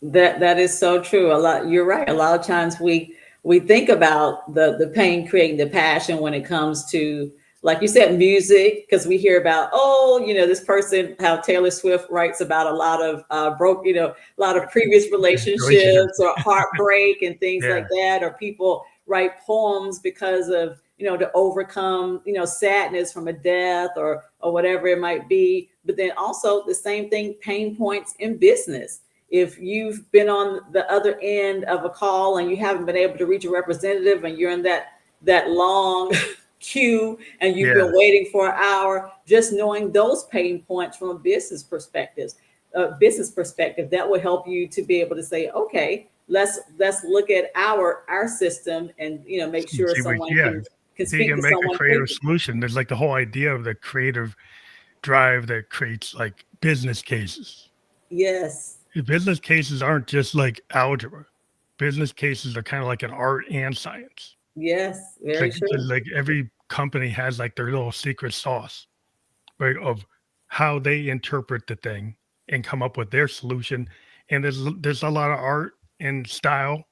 S2: That is so true. A lot, you're right. A lot of times we think about the pain creating the passion when it comes to, like you said, music, because we hear about, oh, this person, how Taylor Swift writes about a lot of a lot of previous
S1: Relationships.
S2: relationships or heartbreak and things
S1: Yeah.
S2: like that, or people write poems because of, to overcome, sadness from a death or whatever it might be. But then also the same thing, pain points in business. If you've been on the other end of a call and you haven't been able to reach a representative and you're in that long queue and you've been
S1: Yeah.
S2: waiting for an hour, just knowing those pain points from a business perspective, that will help you to be able to say, okay, let's look at our system and make sure
S1: See, we
S2: someone
S1: yeah.
S2: can
S1: So you
S2: speak
S1: can
S2: to
S1: make a
S2: someone
S1: creative
S2: quickly.
S1: solution. There's like the whole idea of the creative drive that creates like business cases.
S2: Yes,
S1: The business cases aren't just like algebra. Business cases are kind of like an art and science.
S2: yes,
S1: It's
S2: very true.
S1: like every company has like their little secret sauce, right? Of how they interpret the thing and come up with their solution. And there's a lot of art and style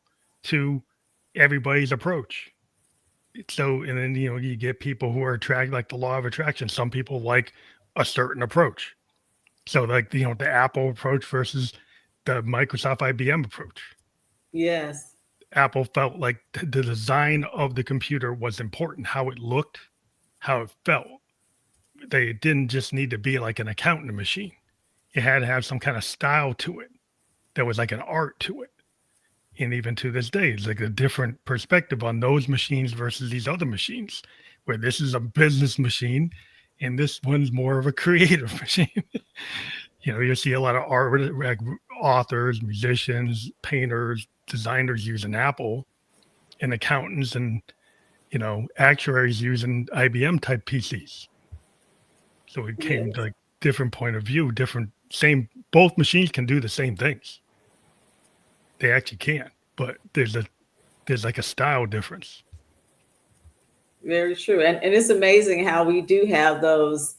S1: to everybody's approach. So and then you get people who are attracted like the law of attraction. Some people like a certain approach. So like the Apple approach versus the Microsoft IBM approach.
S2: Yes,
S1: Apple felt like the design of the computer was important, how it looked, how it felt. They didn't just need to be like an accountant machine. It had to have some kind of style to it. There was like an art to it. And even to this day, it's like a different perspective on those machines versus these other machines, where this is a business machine and this one's more of a creative machine. You see a lot of art, like authors, musicians, painters, designers using Apple, and accountants and actuaries using IBM type PCs. So it came to
S2: yes.
S1: like different point of view, different same. Both machines can do the same things. They actually can, but there's like a style difference.
S2: Very true. And it's amazing how we do have those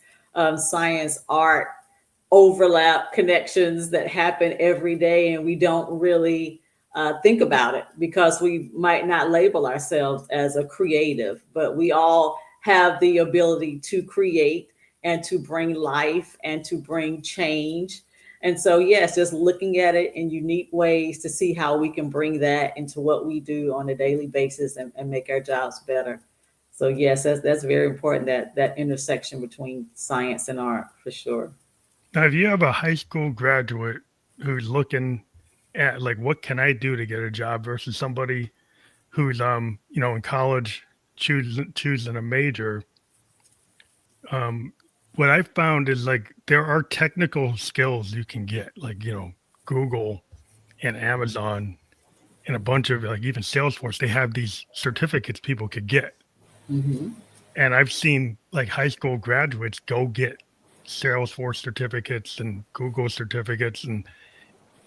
S2: science art overlap connections that happen every day, and we don't really think about it because we might not label ourselves as a creative, but we all have the ability to create and to bring life and to bring change. And so, yes, just looking at it in unique ways to see how we can bring that into what we do on a daily basis and make our jobs better. So yes, that's very important, that intersection between science and art for sure.
S1: Now, if you have a high school graduate who's looking at like what can I do to get a job versus somebody who's in college choosing a major, um what I found is like there are technical skills you can get, like Google and Amazon and a bunch of like even Salesforce, they have these certificates people could get.
S2: Hmm.
S1: And I've seen like high school graduates go get Salesforce certificates and Google certificates and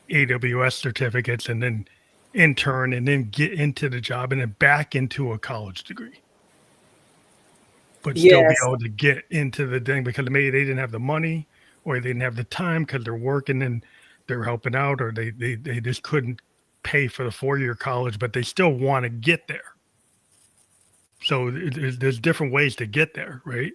S1: AWS certificates, and then intern and then get into the job and then back into a college degree, but still be
S2: Yes,
S1: able to get into the thing because maybe they didn't have the money or they didn't have the time because they're working and they're helping out, or they just couldn't pay for the 4 year college, but they still want to get there. So there's different ways to get there, right?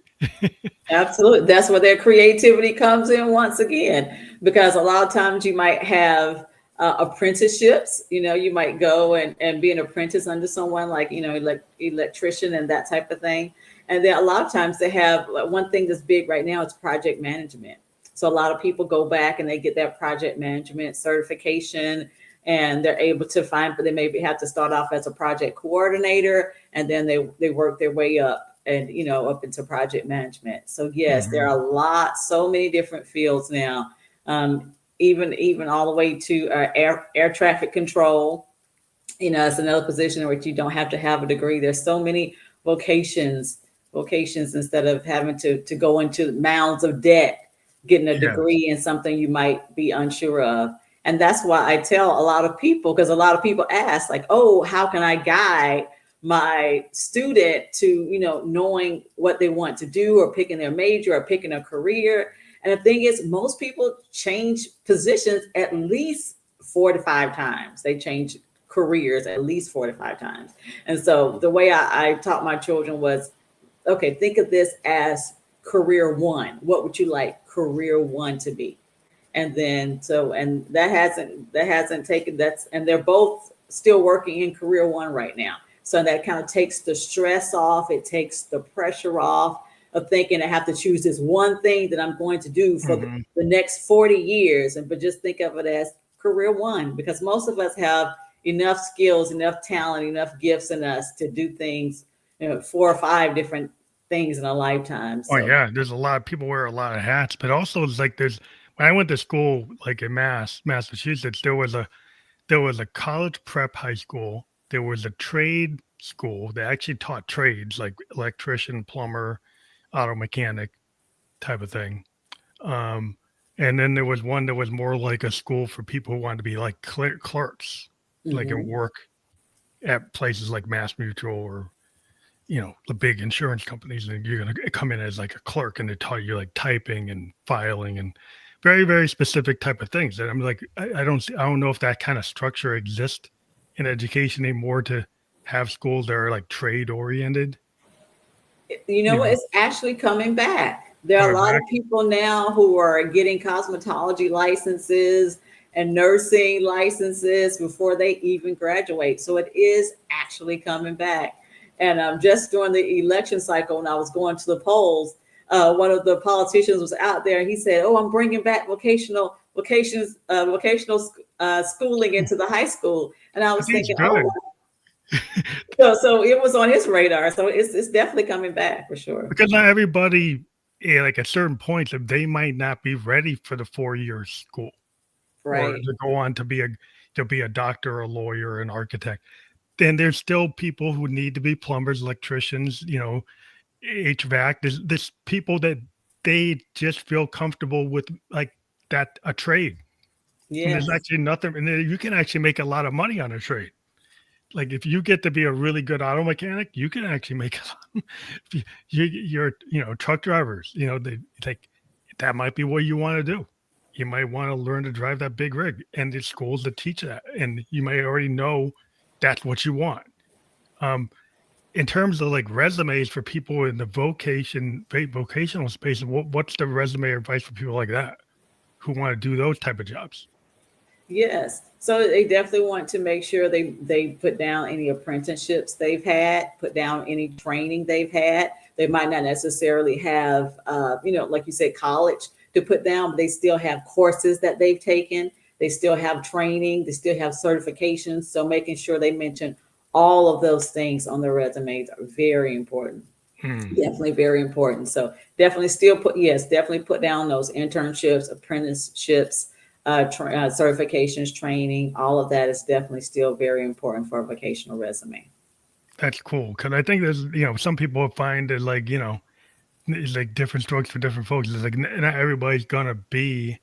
S2: absolutely. That's where their creativity comes in once again, because a lot of times you might have apprenticeships. You might go and be an apprentice under someone like, electrician and that type of thing. And then a lot of times they have one thing that's big right now is project management. So a lot of people go back and they get that project management certification, and they're able to find, but they maybe have to start off as a project coordinator, and then they work their way up and up into project management. So yes, there
S1: Hmm.
S2: are so many different fields now, even all the way to air traffic control. It's another position where you don't have to have a degree. There's so many vocations instead of having to go into mounds of debt, getting a
S1: Yes.
S2: degree in something you might be unsure of. And that's why I tell a lot of people, because a lot of people ask, like, oh, how can I guide my student to, knowing what they want to do, or picking their major, or picking a career? And the thing is, most people change positions at least 4 to 5 times. They change careers at least 4 to 5 times. And so the way I taught my children was, okay, think of this as career one. What would you like career one to be? And then and that hasn't taken that's and they're both still working in career one right now. So that kind of takes the stress off, it takes the pressure off of thinking I have to choose this one thing that I'm going to do for
S1: Hmm.
S2: the next 40 years, but just think of it as career one, because most of us have enough skills, enough talent, enough gifts in us to do things, 4 or 5 different things in a lifetime.
S1: Oh
S2: So
S1: yeah, there's a lot of people wear a lot of hats, but also it's like there's when I went to school like in Massachusetts, there was a college prep high school, there was a trade school that actually taught trades like electrician, plumber, auto mechanic type of thing. Um, and then there was one that was more like a school for people who wanted to be like clerks, like and
S2: mhm.
S1: work at places like Mass Mutual or the big insurance companies, and you're going to come in as like a clerk and they taught you like typing and filing and very, very specific type of things. And I'm like, I don't know if that kind of structure exists in education anymore to have schools that are like trade oriented,
S2: You know
S1: you
S2: what?
S1: know,
S2: It's actually coming back. There are a
S1: coming
S2: lot of
S1: back.
S2: people now who are getting cosmetology licenses and nursing licenses before they even graduate. So it is actually coming back. And just during the election cycle, when I was going to the polls, one of the politicians was out there and he said, "Oh, I'm bringing back vocational schooling into the high school." And I
S1: I
S2: was
S1: think it's
S2: thinking, "Oh,
S1: good
S2: so it was on his radar. So it's definitely coming back for sure."
S1: because not everybody, like at certain points, if they might not be ready for the 4 year school or
S2: Right.
S1: to go on to be a doctor, a lawyer, an architect. Then there's still people who need to be plumbers, electricians, HVAC. There's people that they just feel comfortable with like that a trade. And there's
S2: Yes.
S1: actually nothing, and then you can actually make a lot of money on a trade. Like if you get to be a really good auto mechanic, you can actually make a lot. If you're truck drivers, they like that might be what you want to do. You might want to learn to drive that big rig, and there's schools that teach that, and you may already know that's what you want. Um, in terms of like resumes for people in the vocational space, what's the resume advice for people like that who want to do those type of jobs?
S2: Yes. So they definitely want to make sure they put down any apprenticeships they've had, put down any training they've had. They might not necessarily have, like you said, college to put down, but they still have courses that they've taken. They still have training. They still have certifications. So making sure they mention all of those things on their resumes are very important.
S1: Hmm.
S2: Definitely very important. So definitely put down those internships, apprenticeships, certifications, training. All of that is definitely still very important for a vocational resume.
S1: That's cool because I think there's some people find that like it's like different strokes for different folks. It's like not everybody's gonna be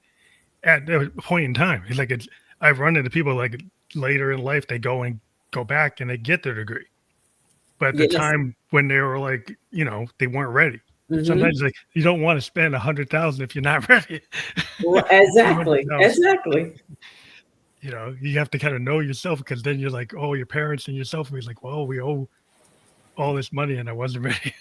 S1: at a point in time. It's like I've run into people like later in life, they go back and they get their degree. But at the
S2: Yes.
S1: time when they were like, they weren't ready.
S2: Hmm.
S1: Sometimes like you don't want to spend 100,000 if you're not ready.
S2: Exactly.
S1: 200,000.
S2: Exactly.
S1: You have to kind of know yourself because then you're like, oh, your parents and yourself will be like, well, we owe all this money and I wasn't ready.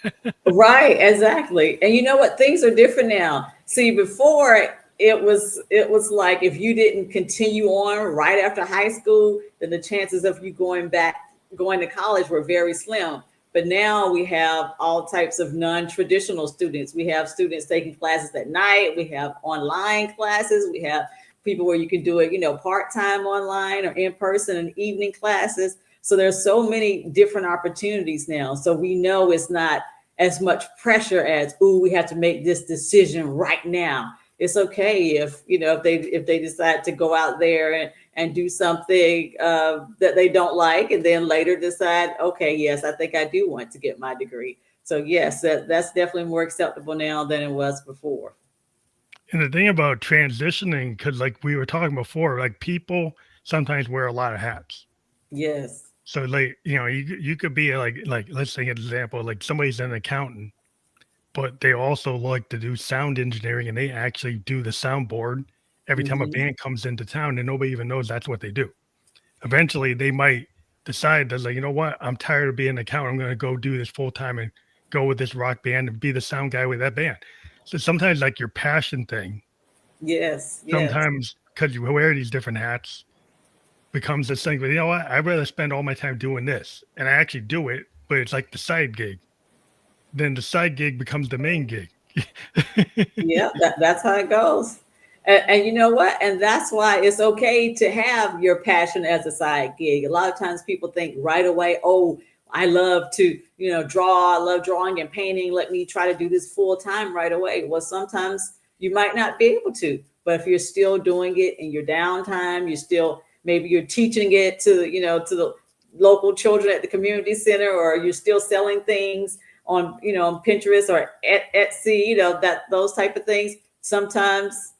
S2: Right, exactly. And you know what? Things are different now. See, before it was like if you didn't continue on right after high school, then the chances of you going to college were very slim. But now we have all types of non-traditional students. We have students taking classes at night, we have online classes, we have people where you can do it, part-time online or in person and evening classes. So there's so many different opportunities now. So we know it's not as much pressure as, ooh, we have to make this decision right now. It's okay if they decide to go out there and do something that they don't like, and then later decide, okay, yes, I think I do want to get my degree. So yes, that's definitely more acceptable now than it was before.
S1: And the thing about transitioning, because like we were talking before, like people sometimes wear a lot of hats.
S2: Yes.
S1: So like, you could be like let's say an example, like somebody's an accountant, but they also like to do sound engineering and they actually do the soundboard every time a
S2: Hmm.
S1: band comes into town and nobody even knows that's what they do. Eventually they might decide that like, you know what, I'm tired of being an accountant. I'm gonna go do this full time and go with this rock band and be the sound guy with that band. So sometimes like your passion thing,
S2: Yes. Yes.
S1: sometimes because you wear these different hats becomes this thing, but you know what? I'd rather spend all my time doing this. And I actually do it, but it's like the side gig. Then the side gig becomes the main gig.
S2: Yeah, that's how it goes. And you know what? And that's why it's okay to have your passion as a side gig. A lot of times people think right away, oh, I love to, draw. I love drawing and painting. Let me try to do this full time right away. Well, sometimes you might not be able to, but if you're still doing it in your downtime, maybe you're teaching it to the local children at the community center, or you're still selling things on Pinterest or Etsy, that those type of things. Sometimes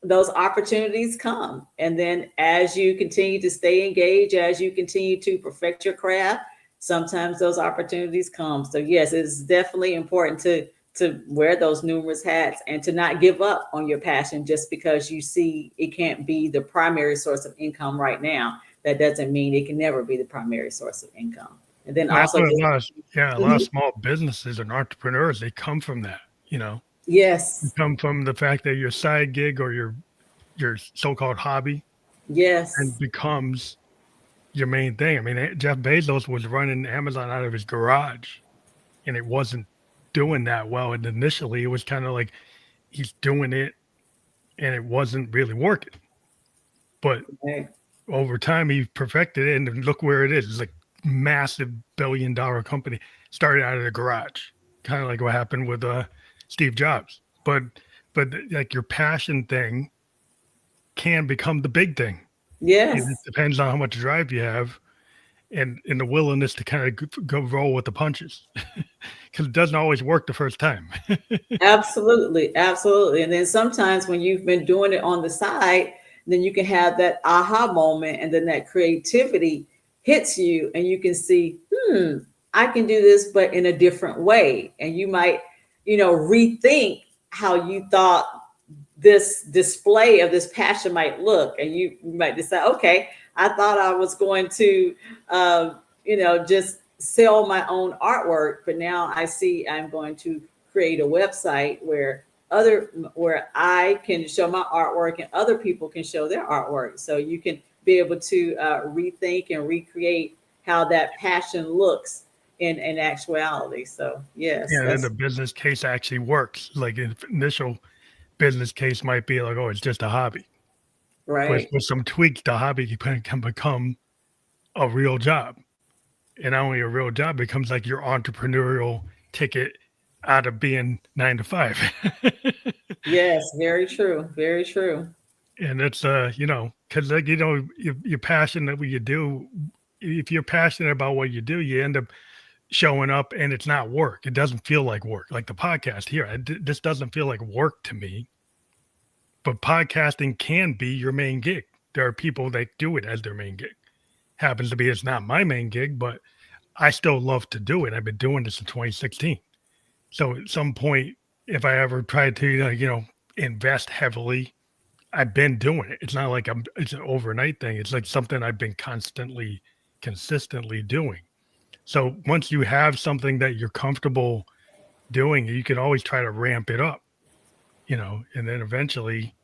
S2: those opportunities come, and then as you continue to stay engaged, as you continue to perfect your craft, sometimes those opportunities come. So yes, it's definitely important to wear those numerous hats and to not give up on your passion just because you see it can't be the primary source of income right now. That doesn't mean it can never be the primary source of income. And then
S1: And that's
S2: also
S1: what
S2: just
S1: a lot of
S2: Mhm.
S1: small businesses and entrepreneurs, they come from that, They
S2: Yes.
S1: come from the fact that your side gig or your so-called hobby and
S2: Yes.
S1: becomes your main thing. I mean, Jeff Bezos was running Amazon out of his garage and it wasn't doing that well. And initially it was kind of like he's doing it and it wasn't really working. But
S2: Right.
S1: over time he perfected it and look where it is. It's like massive billion-dollar company started out of the garage, kind of like what happened with Steve Jobs. But like your passion thing can become the big thing. It
S2: Yes.
S1: depends on how much drive you have and the willingness to kind of go roll with the punches because it doesn't always work the first time.
S2: Absolutely. Absolutely. And then sometimes when you've been doing it on the side, then you can have that aha moment, and then that creativity hits you and you can see, I can do this, but in a different way. And you might, rethink how you thought this display of this passion might look, and you might decide, okay, I thought I was going to just sell my own artwork, but now I see I'm going to create a website where I can show my artwork and other people can show their artwork, so you can be able to rethink and recreate how that passion looks in actuality. So yes,
S1: Yeah, and then the
S2: that's
S1: business case actually works. Like the initial business case might be like, oh, it's just a hobby. But
S2: right.
S1: with some tweaks, the hobby can become a real job. And not only a real job, it becomes like your entrepreneurial ticket out of being 9 to 5.
S2: Yes, very true. Very true.
S1: And it's because like you're passionate what you do. If you're passionate about what you do, you end up showing up and it's not work. It doesn't feel like work. Like the podcast here, this doesn't feel like work to me. But podcasting can be your main gig. There are people that do it as their main gig. happens to be it's not my main gig, but I still love to do it. I've been doing this in 2016. So at some point, if I ever tried to, invest heavily, I've been doing it. It's not like it's an overnight thing. It's like something I've been consistently doing. So once you have something that you're comfortable doing, you can always try to ramp it up, and then eventually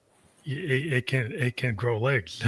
S1: it can grow legs.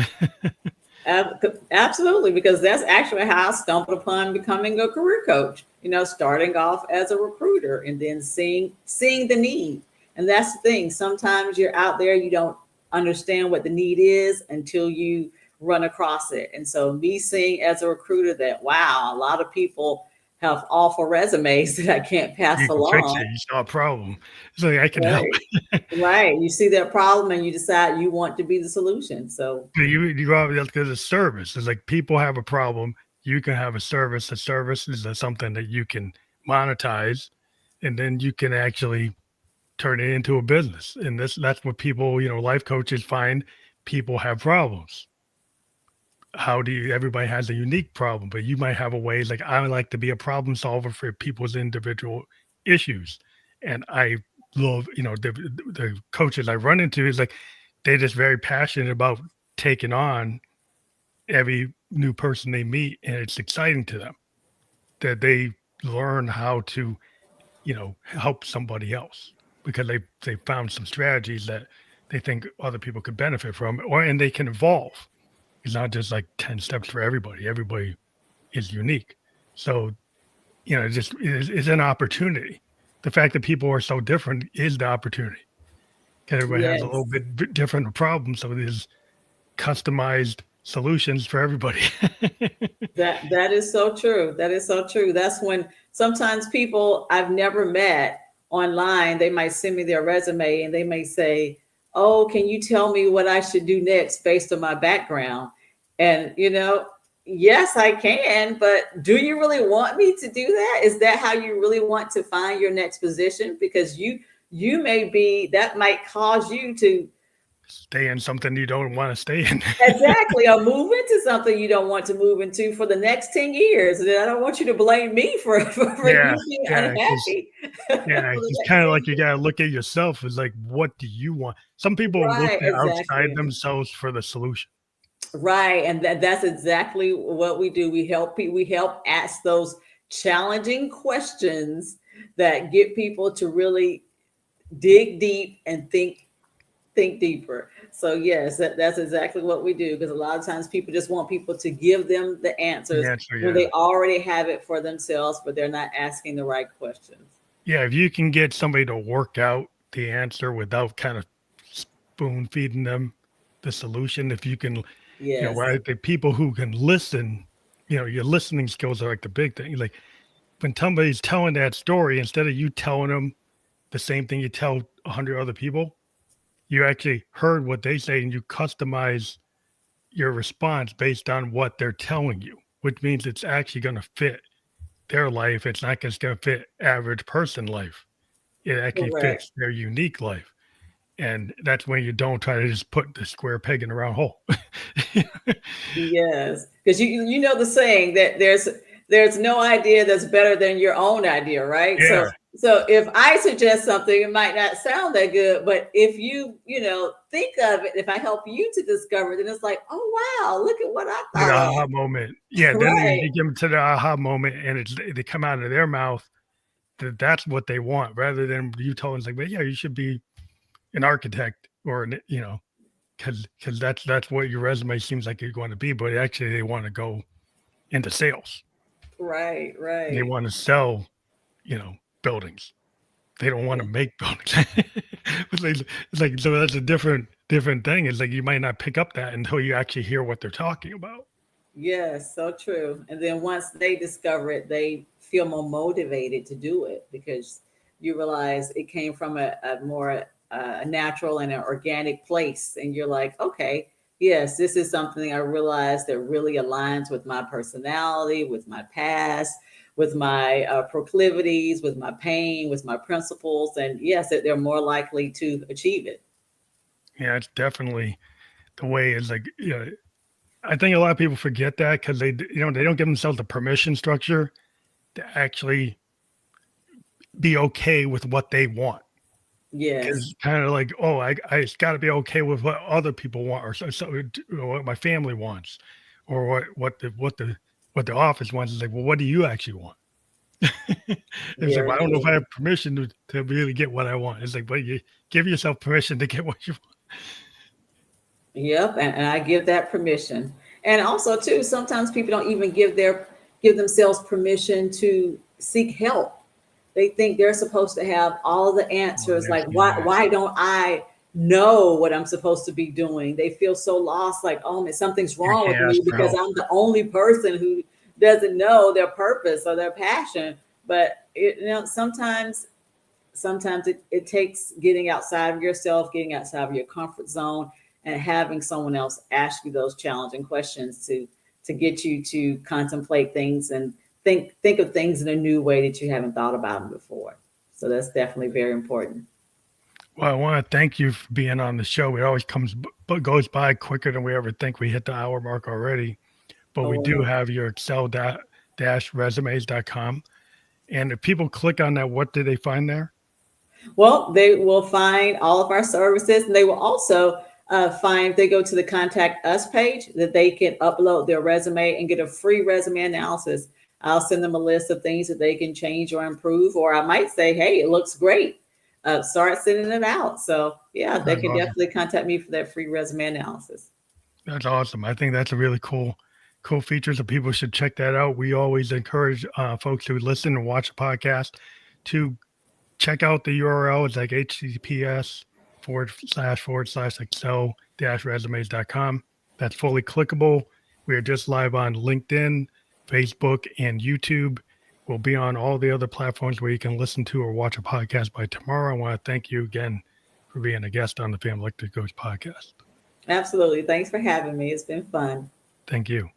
S2: Absolutely, because that's actually how I stumbled upon becoming a career coach. Starting off as a recruiter and then seeing the need. And that's the thing. Sometimes you're out there, you don't understand what the need is until you run across it. And so me seeing as a recruiter that wow, a lot of people have awful resumes that I can't pass
S1: You can fix
S2: along.
S1: it. You saw a problem. It's like I can help.
S2: Right. Right. You see that problem and you decide you want to be the solution. So
S1: You go out because it's service. It's like people have a problem. You can have a service. A service is something that you can monetize, and then you can actually turn it into a business. And that's what people, life coaches find. People have problems. Everybody has a unique problem, but you might have a way, like I like to be a problem solver for people's individual issues. And I love, the coaches I run into is like, they're just very passionate about taking on every new person they meet. And it's exciting to them that they learn how to, help somebody else because they found some strategies that they think other people could benefit from, and they can evolve. It's not just like 10 steps for everybody. Everybody is unique. So, it's an opportunity. The fact that people are so different is the opportunity because everybody has a little
S2: yes.
S1: bit different problems. So there's customized solutions for everybody.
S2: That is so true. That is so true. That's when sometimes people I've never met online, they might send me their resume and they may say, "Oh, can you tell me what I should do next based on my background?" And yes, I can, but do you really want me to do that? Is that how you really want to find your next position? Because you may be that might cause you to
S1: Stay in something you don't want to stay in.
S2: exactly, or move into something you don't want to move into for the next 10 years. And I don't want you to blame me for
S1: Yeah.
S2: you being
S1: Yeah.
S2: unhappy for
S1: Yeah,
S2: the
S1: it's
S2: next
S1: kind of
S2: 10
S1: like you gotta look at yourself as like, what do you want? Some people look
S2: Right,
S1: outside
S2: exactly.
S1: themselves for the solution.
S2: Right. And that's exactly what we do. We help people, we help ask those challenging questions that get people to really dig deep and think deeper. So yes, that's exactly what we do because a lot of times people just want people to give them the
S1: The
S2: answers
S1: answer,
S2: when
S1: yeah.
S2: they already have it for themselves, but they're not asking the right questions.
S1: Yeah, if you can get somebody to work out the answer without kind of spoon feeding them the solution, if you can,
S2: Yes.
S1: right, the people who can listen, your listening skills are like the big thing. Like when somebody's telling that story, instead of you telling them the same thing you tell 100 other people, you actually heard what they say and you customize your response based on what they're telling you, which means it's actually going to fit their life. It's not just going to fit average person life. It actually
S2: Correct.
S1: fits their unique life. And that's when you don't try to just put the square peg in the round hole.
S2: Yes, because you know the saying that there's no idea that's better than your own idea, right? So
S1: Yeah.
S2: so if I suggest something, it might not sound that good, but if think of it, if I help you to discover it, then it's like, oh wow, look at what I
S1: The
S2: thought
S1: aha
S2: of.
S1: moment. Yeah. Then
S2: Right.
S1: you give them to the aha moment and they come out of their mouth that's what they want rather than you telling them like, well, yeah, you should be an architect or, because that's what your resume seems like you're going to be. But actually, they want to go into sales.
S2: Right,
S1: They
S2: right.
S1: want to sell, buildings. They don't want
S2: Yeah.
S1: to make buildings. It's like so that's a different thing. It's like you might not pick up that until you actually hear what they're talking about.
S2: Yes, so true. And then once they discover it, they feel more motivated to do it because you realize it came from a more natural and an organic place. And you're like, okay, yes, this is something I realized that really aligns with my personality, with my past, with my proclivities, with my pain, with my principles. And yes, that they're more likely to achieve it.
S1: Yeah, it's definitely the way is like, I think a lot of people forget that because they don't give themselves the permission structure to actually be okay with what they want.
S2: Yes.
S1: Because kind of like, oh, I it's got to be okay with what other people want, or what my family wants, or what the office wants. Is like, well, what do you actually want? It's like,
S2: Very
S1: well, I don't know if
S2: true.
S1: I have permission to really get what I want. It's like, but you give yourself permission to get what you want.
S2: Yep, and I give that permission. And also too, sometimes people don't even give themselves permission to seek help. They think they're supposed to have all the
S1: Oh,
S2: answers.
S1: that's
S2: Like,
S1: yeah.
S2: why don't I know what I'm supposed to be doing? They feel so lost, like, oh man, something's
S1: You
S2: wrong with
S1: can't
S2: me
S1: ask for
S2: because
S1: help.
S2: I'm the only person who doesn't know their purpose or their passion. But sometimes it takes getting outside of yourself, getting outside of your comfort zone, and having someone else ask you those challenging questions to get you to contemplate things and think of things in a new way that you haven't thought about them before. So that's definitely very important.
S1: Well, I want to thank you for being on the show. It always goes by quicker than we ever think. We hit the hour mark already, but we do
S2: Oh,
S1: have your excel-resumes.com. And if people click on that, what do they find there?
S2: well, they will find all of our services, and they will also find, if they go to the contact us page, that they can upload their resume and get a free resume analysis. I'll send them a list of things that they can change or improve, or I might say, hey, it looks great. Start sending it out. So yeah, they
S1: That's
S2: can
S1: awesome.
S2: definitely contact me for that free resume analysis.
S1: That's awesome. I think that's a really cool feature. So people should check that out. We always encourage folks who listen and watch the podcast to check out the URL. It's like https:// excel-resumes.com. That's fully clickable. We are just live on LinkedIn, Facebook, and YouTube. We'll be on all the other platforms where you can listen to or watch a podcast by tomorrow. I want to thank you again for being a guest on the Family Electric Coach podcast.
S2: Absolutely. Thanks for having me. It's been fun.
S1: Thank you.